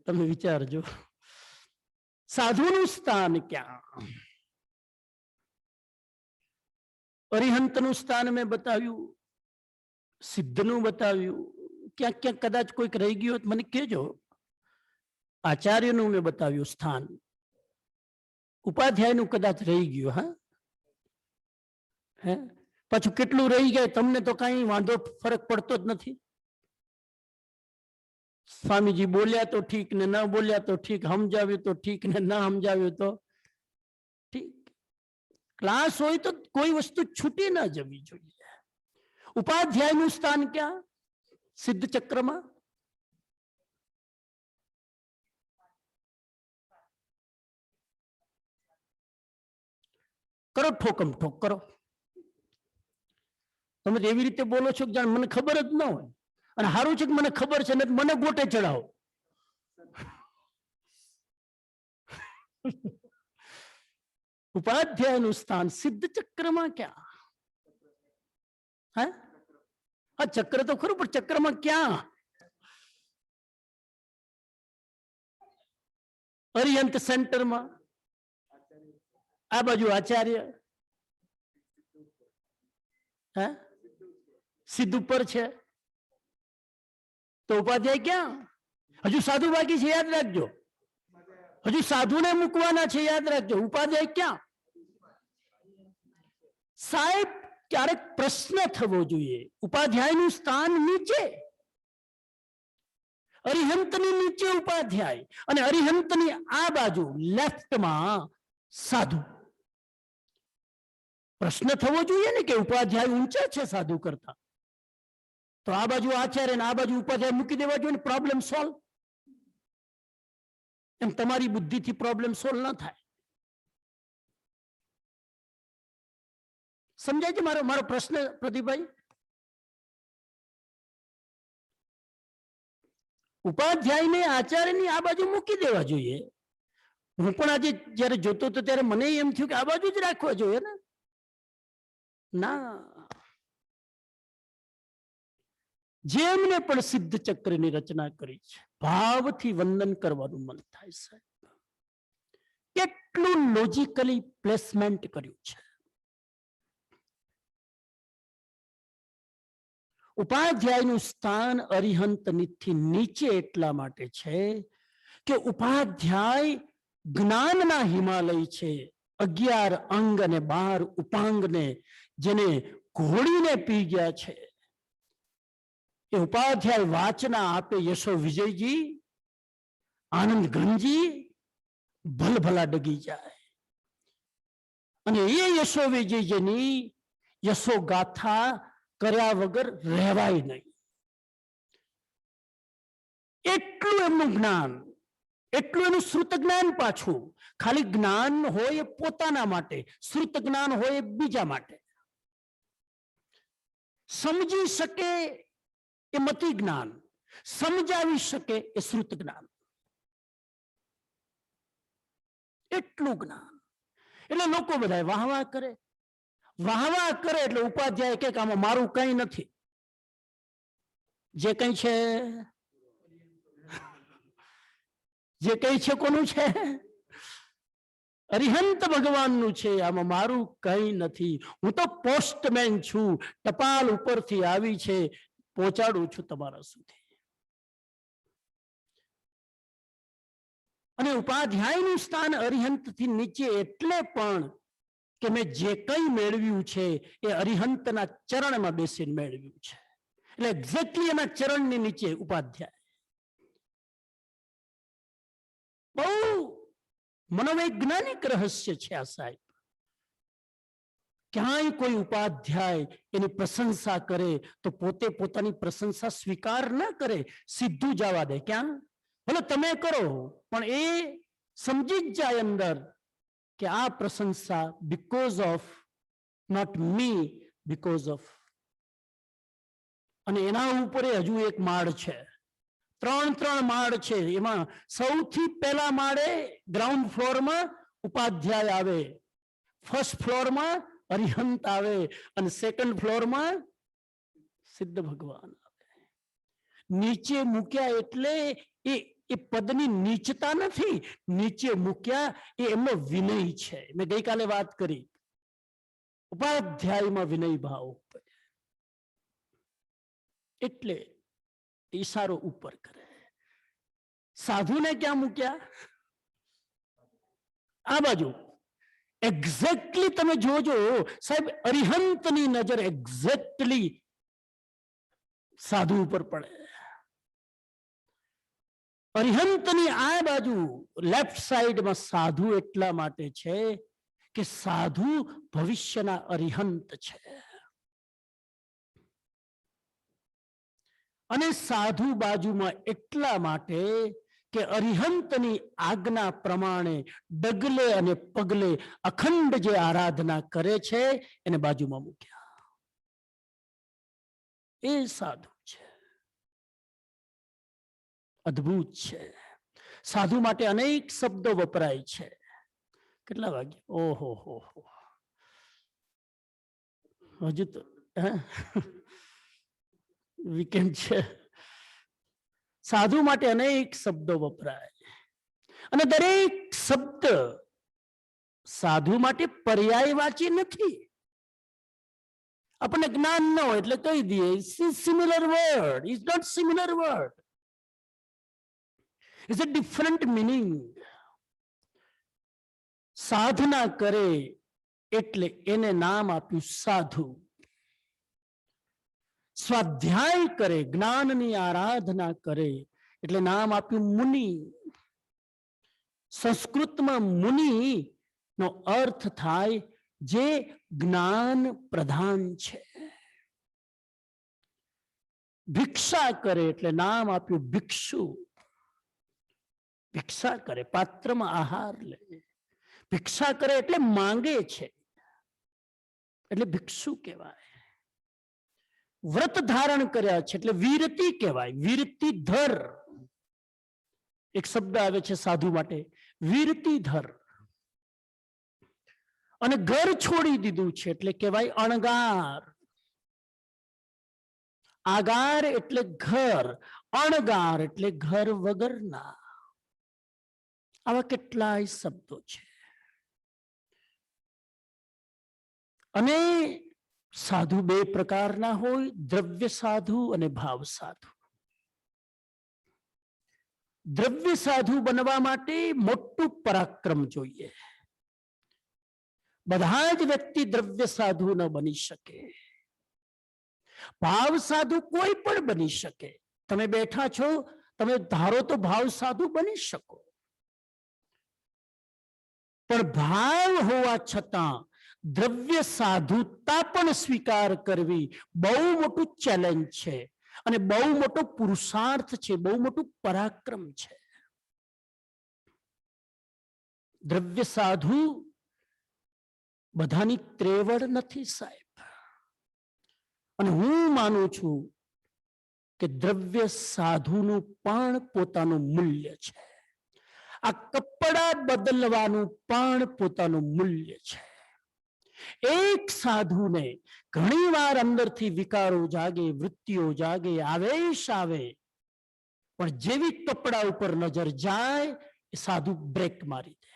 તમે વિચારજો. સાધુનું સ્થાન ક્યાં? અરિહંતનું સ્થાન મેં બતાવ્યું, સિદ્ધનું બતાવ્યું. ક્યાંક ક્યાંક કદાચ કોઈક રહી ગયું મને કહેજો. આચાર્યનું મેં બતાવ્યું સ્થાન, ઉપાધ્યાયનું કદાચ રહી ગયું. હા, હે પાછું કેટલું રહી જાય તમને તો કઈ વાંધો ફરક પડતો જ નથી. સ્વામીજી બોલ્યા તો ઠીક ને ન બોલ્યા તો ઠીક, સમજાવ્યું તો ઠીક ને ન સમજાવ્યું તો ઠીક. ક્લાસ હોય તો કોઈ વસ્તુ છૂટી ના જવી જોઈએ. ઉપાધ્યાયનું સ્થાન ક્યાં? સિદ્ધ ચક્રમાં. કરો ઠોકમ ઠોક કરો. તમે એવી રીતે બોલો છો કે જાણ મને ખબર જ ન હોય. અને સારું છે કે મને ખબર છે ને મને ગોટે ચડાવો. ઉપાધ્યાયનું સ્થાન સિદ્ધ ચક્રમાં ક્યાં? હા, ચક્ર તો ખરું, પણ ચક્રમાં ક્યાં? અરિહંત સેન્ટરમાં, આ બાજુ આચાર્ય, હે સિદ્ધ ઉપર છે. તો ઉપાધ્યાય ક્યાં? હજુ સાધુ બાકી છે, યાદ રાખજો. હજુ સાધુને મૂકવાના છે, યાદ રાખજો. ઉપાધ્યાય ક્યાં? સાહેબ, ક્યારેક પ્રશ્ન થવો જોઈએ. ઉપાધ્યાયનું સ્થાન નીચે, અરિહંતની નીચે ઉપાધ્યાય, અને અરિહંતની આ બાજુ લેફ્ટમાં સાધુ. પ્રશ્ન થવો જોઈએ ને કે ઉપાધ્યાય ઊંચા છે સાધુ કરતા, તો આ બાજુ આચાર્ય ને આ બાજુ ઉપાધ્યાય મૂકી દેવા જોઈએ ને, પ્રોબ્લેમ સોલ્વ. એમ તમારી બુદ્ધિથી પ્રોબ્લેમ સોલ્વ ન થાય. સમજાય છે મારો પ્રશ્ન પ્રદીપભાઈ? ઉપાધ્યાયને આચાર્યની આ બાજુ મૂકી દેવા જોઈએ. હું પણ આજે જયારે જોતો હતો ત્યારે મને એમ થયું કે આ બાજુ જ રાખવા જોઈએ ને. ના, જેમને પણ સિદ્ધ ચક્રની રચના કરી છે, ભાવથી વંદન કરવાનું મન થાય સાહેબ. કેટલું લોજિકલી પ્લેસમેન્ટ કર્યું છે. ઉપાધ્યાયનું સ્થાન અરિહંતથી નીચે એટલા માટે છે કે ઉપાધ્યાય જ્ઞાનના હિમાલય છે. 11 અંગ અને 12 ઉપાંગને જેને ઘોડીને પી ગયા છે, એ ઉપાધ્યાય વાચના આપે યશો વિજયજી, આનંદ ઘનજી ભલભલા ડગી જાય. અને એ યશો વિજયજીની યશો ગાથા કર્યા વગર રહેવાય નહીં. એટલું એમનું જ્ઞાન, એટલું એનું શ્રુત જ્ઞાન. પાછું ખાલી જ્ઞાન હોય એ પોતાના માટે, શ્રુત જ્ઞાન હોય એ બીજા માટે. સમજી શકે એ મતિ જ્ઞાન, સમજાવી શકે એ શ્રુત જ્ઞાન. એટલું જ્ઞાન. એટલે લોકો બધા વાહવા કરે, વાહવા કરે એટલે ઉપાધ્યાય કે આમાં મારું કઈ નથી. જે કઈ છે, જે કઈ છે કોનું છે? અરિહંત ભગવાનનું છે. આમાં મારું કઈ નથી. હું તો પોસ્ટમેન છું, ટપાલ ઉપરથી આવી છે, પહોંચાડું છું તમારા સુધી. અને ઉપાધ્યાયનું સ્થાન અરિહંતથી નીચે એટલે પણ કે મેં જે કંઈ મેળવ્યું છે એ અરિહંતના ચરણમાં બેસીને મેળવ્યું છે. એટલે એક્ઝેક્ટલી એના ચરણની નીચે ઉપાધ્યાય. બહુ મનોવૈજ્ઞાનિક રહસ્ય છે આ સાહેબ. ક્યાંય કોઈ ઉપાધ્યાય એની પ્રશંસા કરે તો પોતે પોતાની પ્રશંસા સ્વીકાર ન કરે, સીધું જવા દે. ક્યાં? ભલે તમે કરો, પણ એ સમજી જ જાય અંદર કે આ પ્રશંસા because of not me, because of. અને એના ઉપર હજુ એક માળ છે, 3 માળ છે. એમાં સૌથી પહેલા માળે ગ્રાઉન્ડ ફ્લોરમાં ઉપાધ્યાય આવે, ફર્સ્ટ ફ્લોરમાં અરિહંત આવે, અને સેકન્ડ ફ્લોરમાં સિદ્ધ ભગવાન આવે. નીચે મૂક્યા એટલે એ પદની નીચતા નથી, નીચે મૂક્યા એ એમનો વિનય છે. મેં ગઈકાલે વાત કરી, ઉપાધ્યાયમાં વિનય ભાવ એટલે ઈશારો ઉપર કરે. સાધુને ક્યાં મૂક્યા? આ બાજુ. એક્ઝેક્ટલી તમે જોજો સાહેબ, અરિહંતની નજર એક્ઝેક્ટલી સાધુ ઉપર પડે. અરિહંતની આ બાજુ લેફ્ટ સાઈડમાં સાધુ એટલા માટે છે કે સાધુ ભવિષ્યના અરિહંત છે. અને સાધુ બાજુમાં એટલા માટે કે અરિહંતની આજ્ઞા પ્રમાણે ડગલે અને પગલે અખંડ જે આરાધના કરે છે એને બાજુમાં મૂક્યા. એ સાધુ છે. અદ્ભુત છે. સાધુ માટે અનેક શબ્દો વપરાય છે. કેટલા વાગે? ઓહો હો હો, હજુ તો વીકેન્ડ છે. સાધુ માટે અનેક શબ્દો વપરાય અને દરેક શબ્દ સાધુ માટે પર્યાયવાચી નથી. આપણને જ્ઞાન ન હોય એટલે કહી દઈએ similar word is not similar word, is a different meaning. સાધના કરે એટલે એને નામ આપ્યું સાધુ. સ્વાધ્યાય કરે, જ્ઞાનની આરાધના કરે એટલે નામ આપ્યું મુનિ. સંસ્કૃતમાં મુનિ નો અર્થ થાય જે જ્ઞાન પ્રધાન છે. ભિક્ષા કરે એટલે નામ આપ્યું ભિક્ષુ. ભિક્ષા કરે, પાત્રમાં આહાર લે. ભિક્ષા કરે એટલે માંગે છે એટલે ભિક્ષુ કહેવાય. વ્રત ધારણ કર્યા છે એટલે વીરતી કહેવાય, વીરતીધર. એક શબ્દ આવે છે સાધુ માટે, વીરતીધર. અને ઘર છોડી દીધું છે એટલે કહેવાય અણગાર. આગાર એટલે ઘર, અણગાર એટલે ઘર વગરના. આવા કેટલાય શબ્દો છે. અને સાધુ બે પ્રકારના હોય, દ્રવ્ય સાધુ અને ભાવ સાધુ. દ્રવ્ય સાધુ બનવા માટે મોટું પરાક્રમ જોઈએ. બધા જ વ્યક્તિ દ્રવ્ય સાધુ ન બની શકે. ભાવ સાધુ કોઈ પણ બની શકે. તમે બેઠા છો, તમે ધારો તો ભાવ સાધુ બની શકો, પણ ભાવ હોવા છતાં દ્રવ્ય સાધુતા પણ સ્વીકાર કરવી બહુ મોટું ચેલેન્જ છે અને બહુ મોટો પુરુષાર્થ છે, બહુ મોટું પરાક્રમ છે. દ્રવ્ય સાધુ બધાની ત્રેવડ નથી સાહેબ. અને હું માનું છું કે દ્રવ્ય સાધુનું પણ પોતાનું મૂલ્ય છે. આ કપડા બદલવાનું પણ પોતાનું મૂલ્ય છે. એક સાધુને ઘણી વાર અંદરથી વિકારો જાગે, વૃત્તિઓ જાગે, આવેશ આવે, પણ જેવી કપડા ઉપર નજર જાય એ સાધુ બ્રેક મારી દે.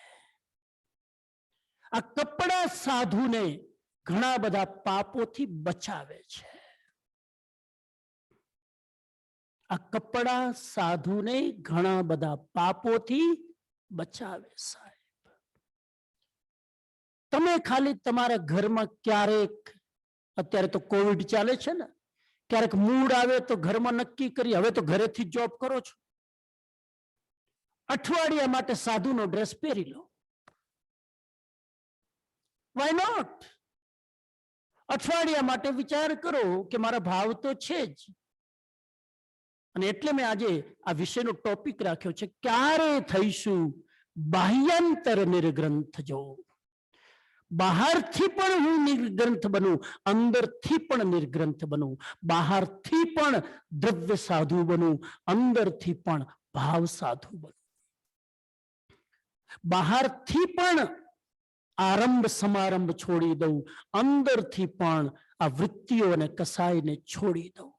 આ કપડા સાધુને ઘણા બધા પાપોથી બચાવે છે. આ કપડા સાધુને ઘણા બધા પાપોથી બચાવે સાહેબ. તમે ખાલી તમારા ઘરમાં ક્યારેક, અત્યારે તો કોવિડ ચાલે છે ને, ક્યારેક મૂડ આવે તો ઘરમાં નક્કી કરી, હવે તો ઘરેથી જોબ કરો છો, અઠવાડિયા માટે સાધુનો ડ્રેસ પહેરી લો. Why not? અઠવાડિયા માટે વિચાર કરો કે મારા ભાવ તો છે જ. અને એટલે મેં આજે આ વિષયનો ટોપિક રાખ્યો છે, ક્યારે થઈશું બાહ્યાંતર નિર્ગ્રંથ જો. બહારથી પણ હું નિર્ગ્રંથ બનું, અંદરથી પણ નિર્ગ્રંથ બનું. બહારથી પણ દ્રવ્ય સાધુ બનું, અંદરથી પણ ભાવ સાધુ બનું. બહારથી પણ આરંભ સમારંભ છોડી દઉં, અંદરથી પણ આ વૃત્તિઓ અને કસાયને છોડી દઉં.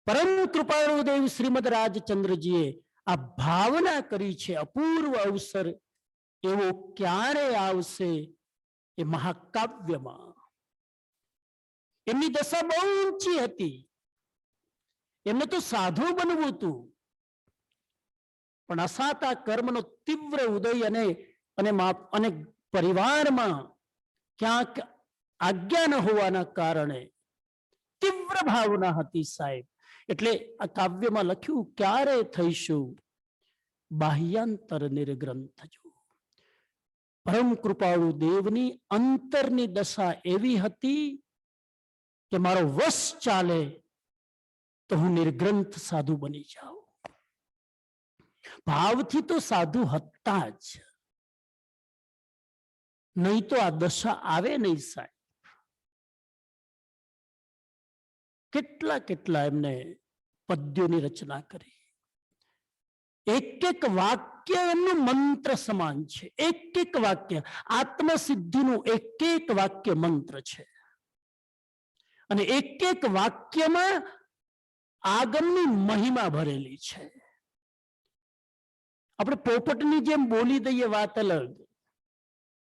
પરમ કૃપાળુ દેવ શ્રીમદ રાજચંદ્રજીએ આ ભાવના કરી છે. અપૂર્વ અવસર એવો ક્યારે આવશે એ મહાકાવ્યમાં. એમની દશા બહુ ઊંચી હતી, એમને તો સાધુ બનવું હતું, પણ અસાતા કર્મનો તીવ્ર ઉદય અને પરિવારમાં ક્યાંક આજ્ઞા ન હોવાના કારણે તીવ્ર ભાવના હતી સાહેબ. એટલે આ કાવ્યમાં લખ્યું, ક્યારે થઈશું બાહ્યાંતર નિર્ગ્રંથ જો. પરમ કૃપાળુ દેવની અંતરની દશા એવી હતી કે મારો વશ ચાલે તો હું નિર્ગ્રંથ સાધુ બની જાઉં. ભાવથી તો સાધુ હતા જ, નહીં તો આ દશા આવે નહીં સાહેબ. કેટલા કેટલા એમને પદ્યોની રચના કરી. એક એક વાક્ય એમનું મંત્ર સમાન છે. એક એક વાક્ય આત્મસિદ્ધિનું એક એક વાક્ય મંત્ર છે. અને એક એક વાક્યમાં આગમની મહિમા ભરેલી છે. આપણે પોપટની જેમ બોલી દઈએ વાત અલગ.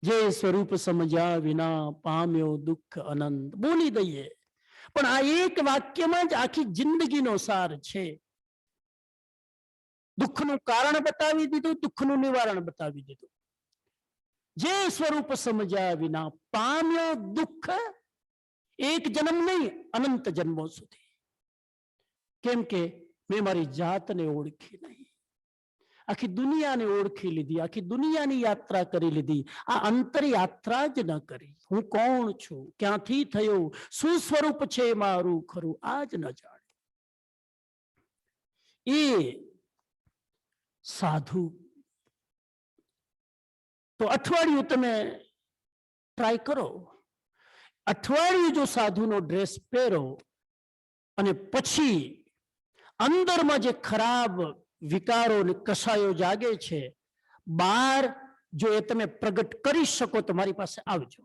જે સ્વરૂપ સમજ્યા વિના પામ્યો દુઃખ અનંત બોલી દઈએ, પણ આ એક વાક્યમાં જ આખી જિંદગીનો સાર છે. દુઃખનું કારણ બતાવી દીધું, દુઃખનું નિવારણ બતાવી દીધું. જે સ્વરૂપ સમજ્યા વિના પામ્યો દુઃખ, એક જન્મ નહીં અનંત જન્મો સુધી. કેમ કે મેં મારી જાતને ઓળખી નહીં, આખી દુનિયાને ઓળખી લીધી, આખી દુનિયાની યાત્રા કરી લીધી, આ અંતર યાત્રા જ ન કરી. હું કોણ છું, ક્યાંથી થયો, શું સ્વરૂપ છે મારું ખરું, આ જ ન જાણે. એ સાધુ. તો અઠવાડિયું તમે ટ્રાય કરો. અઠવાડિયું જો સાધુનો ડ્રેસ પહેરો અને પછી અંદરમાં જે ખરાબ વિકારો અને કષાયો જાગે છે, બહાર જો એ તમે પ્રગટ કરી શકો તો મારી પાસે આવજો.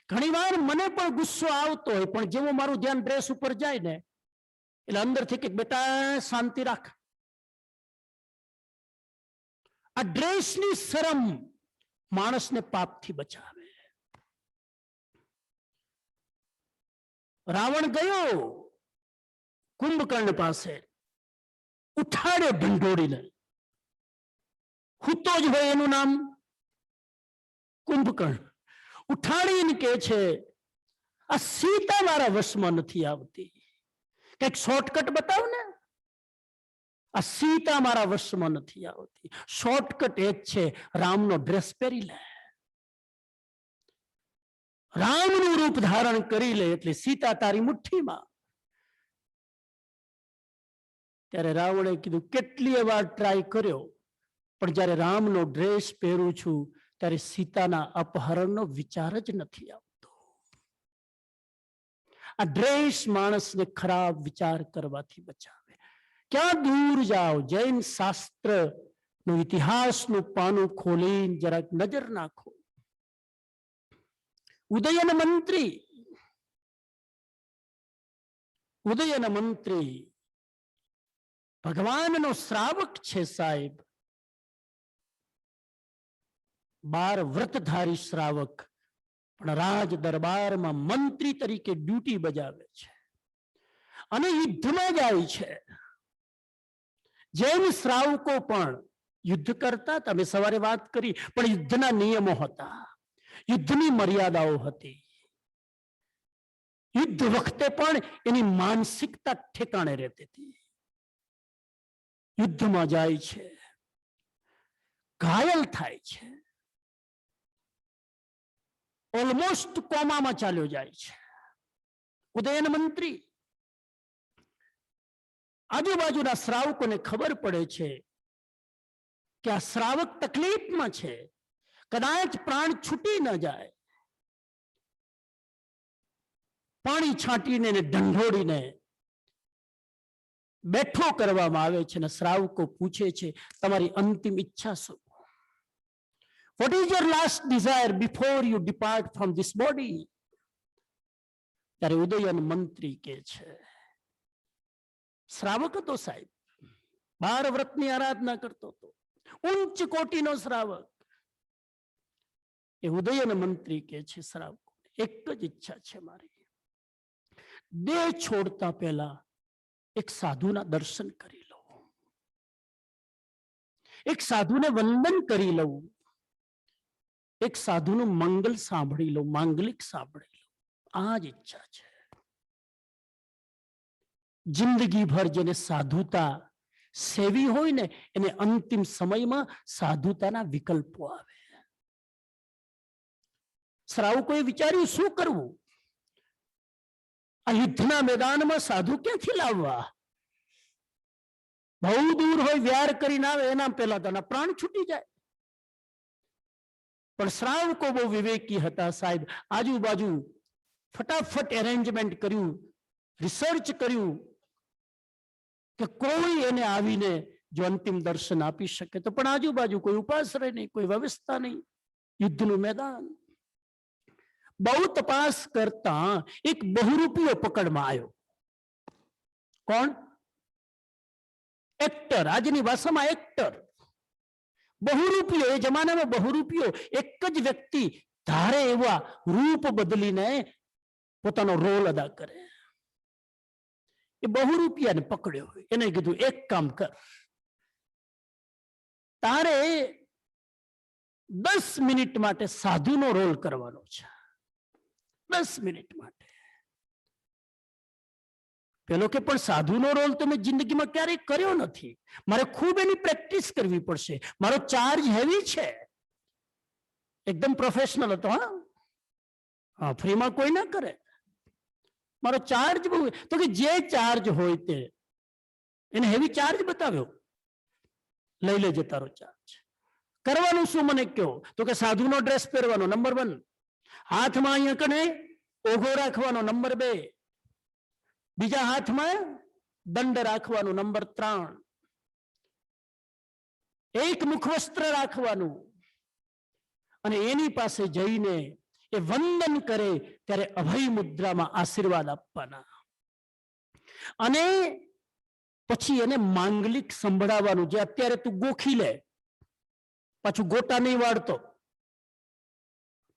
ઘણી વાર મને પણ ગુસ્સો આવતો હોય, પણ જેવું મારું ધ્યાન ડ્રેસ ઉપર જાય ને એટલે અંદરથી કે બેટા શાંતિ રાખ. આ ડ્રેસની શરમ માણસને પાપથી બચાવે. રાવણ ગયો કુંભકર્ણ પાસે, ઉઠાડ્યો ઢંઢોળીને. હુતો જ હોય એનું નામ કુંભકર્ણ. ઉઠાડીને કે છે આ સીતા મારા વશમાં નથી આવતી, કઈક શોર્ટકટ બતાવ ને. આ સીતા મારા વશમાં નથી આવતી. શોર્ટકટ એ જ છે, રામનો ડ્રેસ પહેરી લે, રામનું રૂપ ધારણ કરી લે એટલે સીતા તારી મુઠ્ઠીમાં. ત્યારે રાવણે કીધું કેટલી વાર ટ્રાય કર્યો, પણ જ્યારે રામનો ડ્રેસ પહેરું છું ત્યારે સીતાના અપહરણનો વિચાર જ નથી આવતો. આ ડ્રેસ માણસને ખરાબ વિચાર કરવાથી બચાવે. ક્યાં દૂર જાઓ, જૈન શાસ્ત્ર નું ઇતિહાસનું પાનું ખોલીને જરાક નજર નાખો. ઉદયન મંત્રી ભગવાનનો શ્રાવક છે સાહેબ. 12 વ્રતધારી શ્રાવક, પણ રાજ દરબારમાં મંત્રી તરીકે ડ્યુટી બજાવે છે અને યુદ્ધમાં જાય છે. જૈન શ્રાવકો પણ યુદ્ધ કરતા હતા, અમે સવારે વાત કરી, પણ યુદ્ધના નિયમો હતા, યુદ્ધની મર્યાદાઓ હતી. યુદ્ધ વખતે પણ એની માનસિકતા ઠેકાણે રહેતી હતી. યુદ્ધમાં જાય છે, ઘાયલ થાય છે, ઓલમોસ્ટ કોમામાં ચાલ્યો જાય છે. ઉદયન મંત્રી. આજુબાજુના શ્રાવકોને ખબર પડે છે કે આ શ્રાવક તકલીફમાં છે, કદાચ પ્રાણ છૂટી ન જાય. પાણી છાંટીને ઢંઢોળીને બેઠો કરવામાં આવે છે અને શ્રાવકો પૂછે છે તમારી અંતિમ ઈચ્છા શું? What is your last desire before you depart from this body? ત્યારે ઉદયન મંત્રી કે છે, શ્રાવક હતો સાહેબ, 12 વ્રતની આરાધના કરતો હતો, ઉચ્ચ કોટીનો શ્રાવક. એ ઉદયન મંત્રી કે છે શ્રાવકો એક જ ઈચ્છા છે મારી, દેહ છોડતા પહેલા એક સાધુના દર્શન કરી લઉં, એક સાધુને વંદન કરી લઉં, એક સાધુનું મંગલ સાંભળી લઉં, માંગલિક સાંભળી લઉં. આ જ ઈચ્છા છે. જિંદગી ભર જેને સાધુતા સેવી હોય ને એને અંતિમ સમયમાં સાધુતાના વિકલ્પો આવે. શ્રાવકોએ વિચાર્યું શું કરવું? આ યુદ્ધના મેદાનમાં સાધુ ક્યાંથી લાવવા? બહુ દૂર હોય, વ્યાર કરીને આવે એના પહેલા તેના પ્રાણ છૂટી જાય. પણ શ્રાવકો બહુ વિવેકી હતા સાહેબ. આજુબાજુ ફટાફટ એરેન્જમેન્ટ કર્યું. રિસર્ચ કર્યું કે કોઈ એને આવીને જો અંતિમ દર્શન આપી શકે તો, પણ આજુબાજુ કોઈ ઉપાશ્રય નહીં, કોઈ વ્યવસ્થા નહીં, યુદ્ધનું મેદાન. બહુ તપાસ કરતા એક બહુરૂપિયો પકડમાં આવ્યો. કોણ? એક્ટર, આજની ભાષામાં એક્ટર. બહુરૂપિયો, એ જમાનામાં બહુરૂપિયો એક જ વ્યક્તિ ધારે એવા રૂપ બદલીને પોતાનો રોલ અદા કરે. એ બહુરૂપિયાને પકડ્યો, એને કીધું એક કામ કર, તારે 10 મિનિટ માટે સાધુનો રોલ કરવાનો છે. 10 મિનિટ માટે. પેલો કે પણ સાધુનો રોલ તો મેં જિંદગીમાં ક્યારેય કર્યો નથી, મારે ખૂબ એની પ્રેક્ટિસ કરવી પડશે, મારો ચાર્જ હેવી છે. એકદમ પ્રોફેશનલ હતો. હા, ફ્રીમાં કોઈ ના કરે, મારો ચાર્જ બહુ. તો કે જે ચાર્જ હોય તે, એને હેવી ચાર્જ બતાવ્યો, લઈ લેજે તારો ચાર્જ. કરવાનું શું મને કહો? તો કે સાધુનો ડ્રેસ પહેરવાનો, નંબર 1. હાથમાં અહીંયા કને ઓઘો રાખવાનો, નંબર 2. બીજા હાથમાં દંડ રાખવાનો, નંબર 3. એક મુખવસ્ત્ર રાખવાનું, અને એની પાસે જઈને એ વંદન કરે ત્યારે અભય મુદ્રામાં આશીર્વાદ આપવાના. અને પછી એને માંગલિક સંભળાવવાનું, જે અત્યારે તું ગોખી લે, પાછું ગોટા નહીં વાળતો,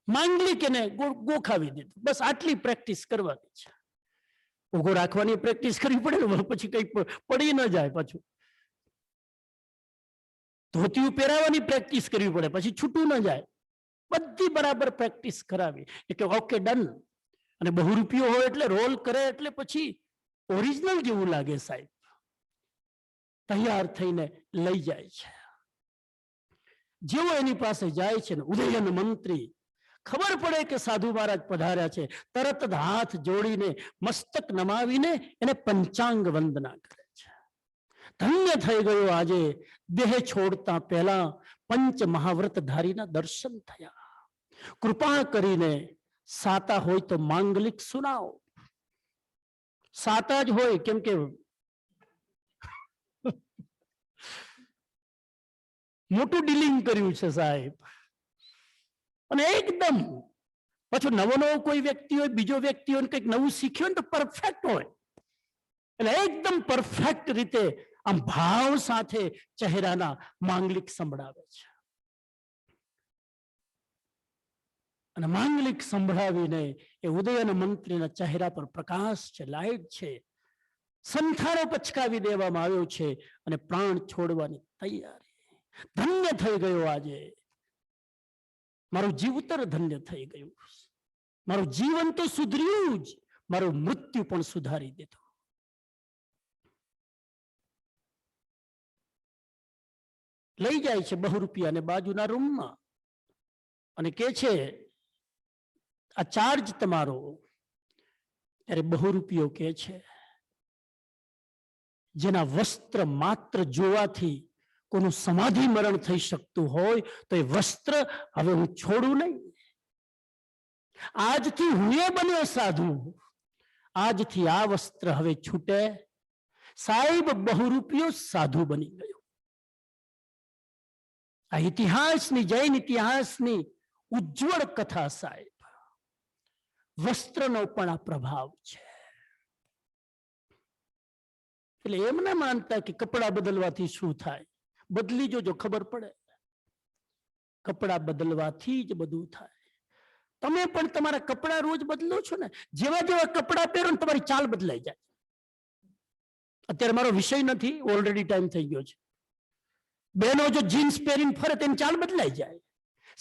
માંગલિક એને ગોખાવી દીધું. બસ આટલી પ્રેક્ટિસ કરવાની છે. ઉભો રાખવાની પ્રેક્ટિસ કરવી પડે ને, પછી કઈ પડી ન જાય. પાછું ધોતિયું પહેરાવાની પ્રેક્ટિસ કરવી પડે, પછી છૂટું ન જાય. બધી બરાબર પ્રેક્ટિસ કરાવી. એટલે ઓકે, ડન. અને બહુરૂપિયો હોય એટલે રોલ કરે એટલે પછી ઓરિજિનલ જેવું લાગે. સાહેબ તૈયાર થઈને લઈ જાય છે. જેવો એની પાસે જાય છે ને, ઉદયન મંત્રી ખબર પડે કે સાધુ મહારાજ પધાર્યા છે, તરત જ હાથ જોડીને મસ્તક નમાવીને એને પંચાંગ વંદના કરે છે. ધન્ય થઈ ગયો આજે દેહ છોડતા પહેલા પંચ મહાવ્રતધારીના દર્શન થયા. કૃપા કરીને સાતા હોય તો માંગલિક સુનાવો. સાતા જ હોય, કેમ કે મોટું ડીલિંગ કર્યું છે સાહેબ. અને એકદમ પાછું નવો કોઈ વ્યક્તિ હોય, બીજો વ્યક્તિ હોય, કંઈક નવું શીખ્યું ને તો પરફેક્ટ હોય. એટલે એકદમ પરફેક્ટ રીતે આમ ભાવ સાથે ચહેરાના માંગલિક સંભળાવે છે. અને માંગલિક સંભળાવીને એ ઉદયન મંત્રીના ચહેરા પર પ્રકાશ છે, લાઈટ છે. સંથારો પચકાવી દેવામાં આવ્યો છે અને પ્રાણ છોડવાની તૈયારી. ધન્ય થઈ ગયો આજે. મારું જીવતર ધન્ય થઈ ગયું. મારું જીવન તો સુધર્યું જ, મારું મૃત્યુ પણ સુધારી દીધું. લઈ જાય છે બહુરૂપિયાને બાજુના રૂમમાં અને કે છે આ ચાર્જ તમારો. ત્યારે બહુરૂપિયો કે છે જેના વસ્ત્ર માત્ર જોવાથી કોનું સમાધિ મરણ થઈ શકતું હોય તો એ વસ્ત્ર હવે હું છોડું નહીં. આજથી હું એ બન્યો સાધુ, આજથી આ વસ્ત્ર હવે છૂટે. સાહેબ બહુરૂપિયો સાધુ બની ગયો. આ ઇતિહાસની, જૈન ઇતિહાસની ઉજ્જવળ કથા સાહેબ. વસ્ત્રનો પણ આ પ્રભાવ છે. એટલે એમ ના માનતા કે કપડા બદલવાથી શું થાય. બદલી જોજો, ખબર પડે. કપડા બદલવાથી જ બધું થાય. તમે પણ તમારા કપડા રોજ બદલો છો ને, જેવા જેવા કપડા પહેરો ને તમારી ચાલ બદલાઈ જાય. અત્યારે મારો વિષય નથી, ઓલરેડી ટાઈમ થઈ ગયો છે. બહેનો જો જીન્સ પહેરીને ફરે તેની ચાલ બદલાઈ જાય.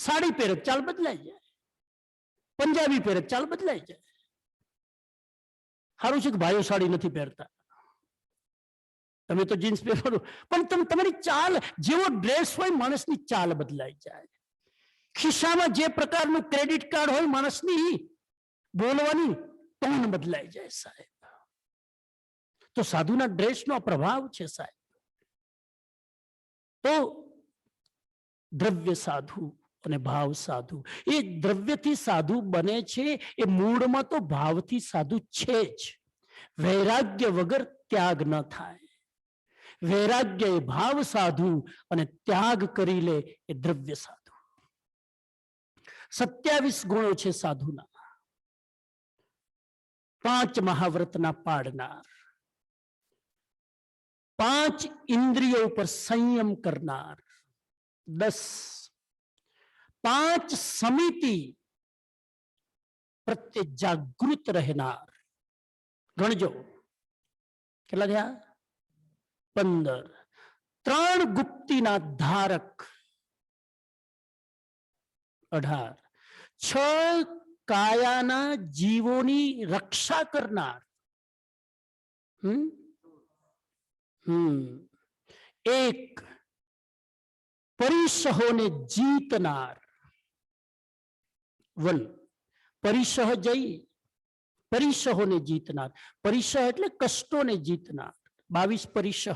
સાડી પહેરે ચાલ બદલાઈ જાય. પંજાબી પહેરે ચાલ બદલાઈ જાય. સારું છે કે ભાઈઓ સાડી નથી પહેરતા, તમે તો જીન્સ પહેરો, પણ તમારી ચાલ, જેવો ડ્રેસ હોય માણસની ચાલ બદલાઈ જાય. ખિસ્સામાં જે પ્રકારનું ક્રેડિટ કાર્ડ હોય માણસની બોલવાની ટોન બદલાઈ જાય સાહેબ. તો સાધુના ડ્રેસનો પ્રભાવ છે સાહેબ. તો દ્રવ્ય સાધુ અને ભાવ સાધુ, એ દ્રવ્યથી સાધુ બને છે, એ મૂળમાં તો ભાવથી સાધુ છે જ. વૈરાગ્ય વગર ત્યાગ ન થાય. વૈરાગ્ય એ ભાવ સાધુ અને ત્યાગ કરી લે એ દ્રવ્ય સાધુ. 27 ગુણો છે સાધુના. 5 મહાવ્રતના પાડનાર, 5 ઇન્દ્રિયો પર સંયમ કરનાર, 10 5 સમિતિ પ્રત્યે જાગૃત રહેનાર. ગણજો કેટલા થયા? 15. 3 ગુપ્તિના ધારક 18. 6 કાયાના જીવોની રક્ષા કરનાર. 1 પરિસહોને જીતનાર. 1 પરિસહ જઈ પરિસહોને જીતનાર. પરિસહ એટલે કષ્ટોને જીતનાર. 22 પરિસહ.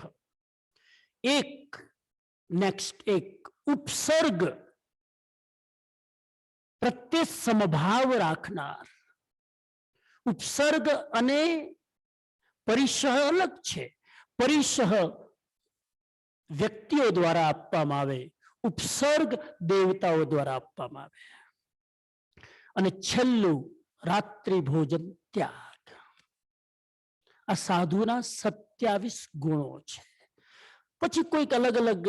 1 નેક્સ્ટ 1 ઉપસર્ગ પ્રત્યે સમભાવ રાખનાર. ઉપસર્ગ અને પરિસહ અલગ છે. પરિસહ વ્યક્તિઓ દ્વારા આપવામાં આવે, ઉપસર્ગ દેવતાઓ દ્વારા આપવામાં આવે. અને છેલ્લું રાત્રિ ભોજન ત્યાગ. આ સાધુના 27 ગુણો છે. પછી કોઈક અલગ અલગ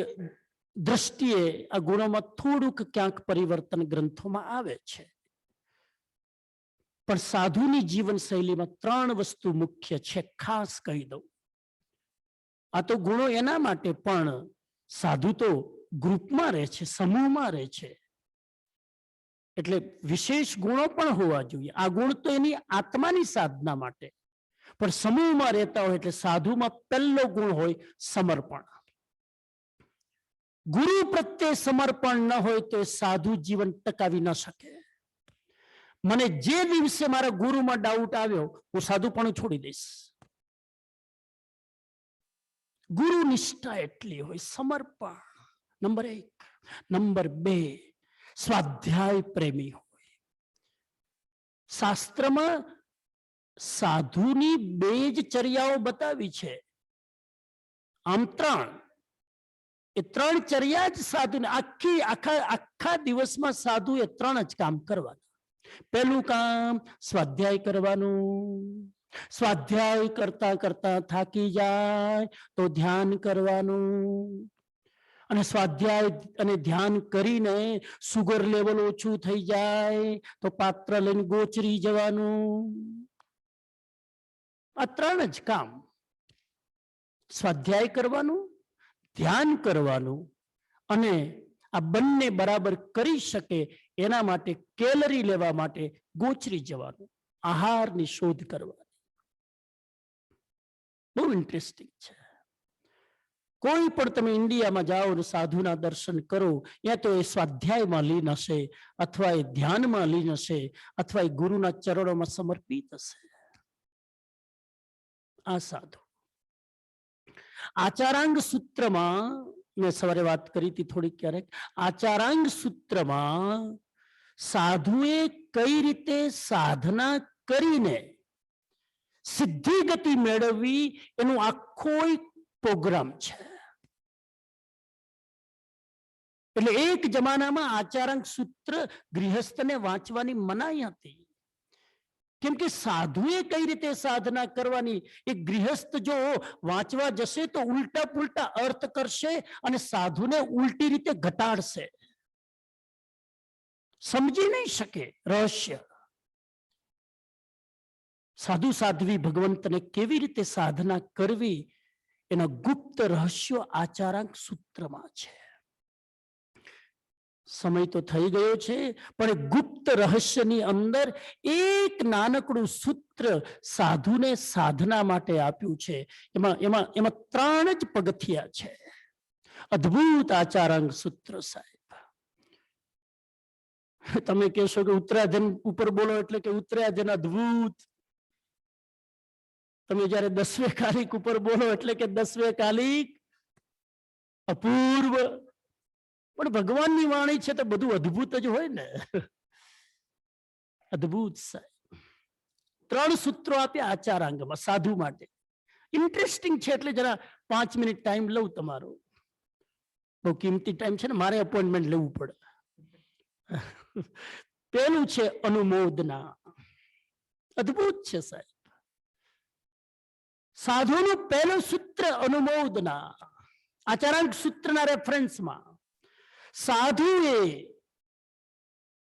દ્રષ્ટિએ આ ગુણોમાં થોડુંક ક્યાંક પરિવર્તન ગ્રંથોમાં આવે છે. પણ સાધુની જીવન શૈલીમાં 3 વસ્તુ મુખ્ય છે. ખાસ કહી દઉં, આ તો ગુણો એના માટે, પણ સાધુ તો ગ્રુપમાં રહે છે, સમૂહમાં રહે છે, એટલે વિશેષ ગુણો પણ હોવા જોઈએ. આ ગુણ તો એની આત્માની સાધના માટે, પણ સમૂહમાં રહેતા હોય એટલે સાધુમાં પહેલો ગુણ હોય સમર્પણ. ગુરુ પ્રત્યે સમર્પણ ન હોય તો સાધુ જીવન ટકાવી ન શકે. મને જે દિવસે મારા ગુરુમાં ડાઉટ આવ્યો, હું સાધુપણું છોડી દઈશ. ગુરુ નિષ્ઠા એટલી હોય, સમર્પણ નંબર 1. નંબર 2, સ્વાધ્યાય પ્રેમી હોય. શાસ્ત્રમાં સાધુની 2 જ ચર્યાઓ બતાવી છે. આમ 3. એ 3 ચર્યા જ સાધુને આખા દિવસમાં સાધુ એ 3 જ કામ કરવાના. પહેલું કામ સ્વાધ્યાય કરવાનું. સ્વાધ્યાય કરતા કરતા થાકી જાય તો ધ્યાન કરવાનું. અને સ્વાધ્યાય અને ધ્યાન કરીને સુગર લેવલ ઓછું થઈ જાય તો પાત્ર લઈને ગોચરી જવાનું. આ 3 જ કામ. સ્વાધ્યાય કરવાનું, ધ્યાન કરવાનું, અને આ બંને બરાબર કરી શકે એના માટે કેલરી લેવા માટે ગોચરી જવાનું, આહારની શોધ કરવાની. બહુ ઇન્ટરેસ્ટિંગ છે. કોઈ પણ તમે ઇન્ડિયામાં જાઓ અને સાધુના દર્શન કરો, યા તો એ સ્વાધ્યાયમાં લીન હશે, અથવા એ ધ્યાનમાં લીન હશે, અથવા એ ગુરુના ચરણોમાં સમર્પિત હશે. આ સાધુ. આચારાંગ સૂત્રમાં મેં સવારે વાત કરી હતી થોડીક ક્યારેક. આચારાંગ સૂત્રમાં સાધુએ કઈ રીતે સાધના કરીને સિદ્ધિ ગતિ મેળવવી એનું આખો પ્રોગ્રામ છે. એટલે એક જમાનામાં આચારાંગ સૂત્ર ગૃહસ્થને વાંચવાની મનાઈ હતી. કેમ કે સાધુએ કઈ રીતે સાધના કરવાની એ ગૃહસ્થ જો વાંચવા જશે તો ઉલટા પુલટા અર્થ કરશે અને સાધુને ઉલટી રીતે ઘટાડશે, સમજી નહીં શકે રહસ્ય. સાધુ સાધ્વી ભગવંતને કેવી રીતે સાધના કરવી એના ગુપ્ત રહસ્યો આચારાંક સૂત્રમાં છે. સમય તો થઈ ગયો છે, પણ ગુપ્ત રહસ્યની અંદર એક નાનકડું સૂત્ર સાધુને સાધના માટે આપ્યું છે. એમાં 3 જ પગથિયા છે. અદ્ભુત આચારાંગ સૂત્ર સાહેબ. તમે કહેશો કે ઉત્તરાધન ઉપર બોલો એટલે કે ઉત્તરાધન અદ્ભુત. તમે જયારે 10મે કાલિક ઉપર બોલો એટલે કે 10મે કાલિક અપૂર્વ. પણ ભગવાનની વાણી છે તો બધું અદ્ભુત જ હોય ને. અદ્ભુત સાહેબ. 3 સૂત્રો આપ્યા આચારાંગમાં સાધુ માટે. ઇન્ટરેસ્ટિંગ છે એટલે જરા 5 મિનિટ ટાઈમ લઉં તમારો. બહુ કિંમતી ટાઈમ છે ને, મારે અપોઇન્ટમેન્ટ લેવું પડે. પેલું છે અનુમોદના. અદ્ભુત છે સાહેબ. સાધુનું પહેલું સૂત્ર અનુમોદના. આચારાંગ સૂત્રના રેફરન્સમાં સાધુએ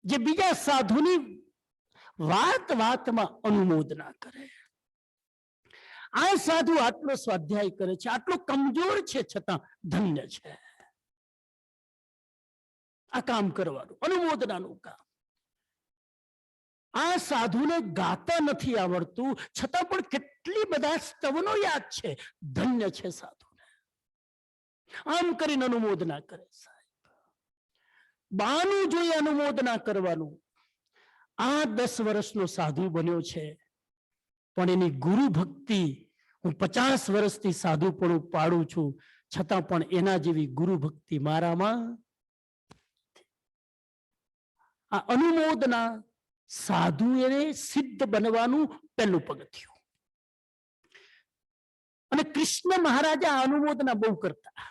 જે બીજા સાધુની વાતમાં અનુમોદના કરે. આ સાધુ આટલો સ્વાધ્યાય કરે છે, આટલો કમજોર છે, છતાં ધન્ય છે આ કામ કરવાનું, અનુમોદનાનું કામ. આ સાધુને ગાતા નથી આવડતું, છતાં પણ કેટલી બધા સ્તવનો યાદ છે. ધન્ય છે સાધુને. આમ કરીને અનુમોદના કરે સાહેબ. બાનું જોઈએ અનુમોદના કરવાનું. આ 10 વર્ષનો સાધુ બન્યો છે, પણ એની ગુરુ ભક્તિ હું 50 વર્ષથી સાધુ પણ પાડું છું, છતાં પણ એના જેવી ગુરુ ભક્તિ મારામાં. આ અનુમોદના સાધુ એને સિદ્ધ બનવાનું પહેલું પગથિયું. અને કૃષ્ણ મહારાજા આ અનુમોદના બહુ કરતા.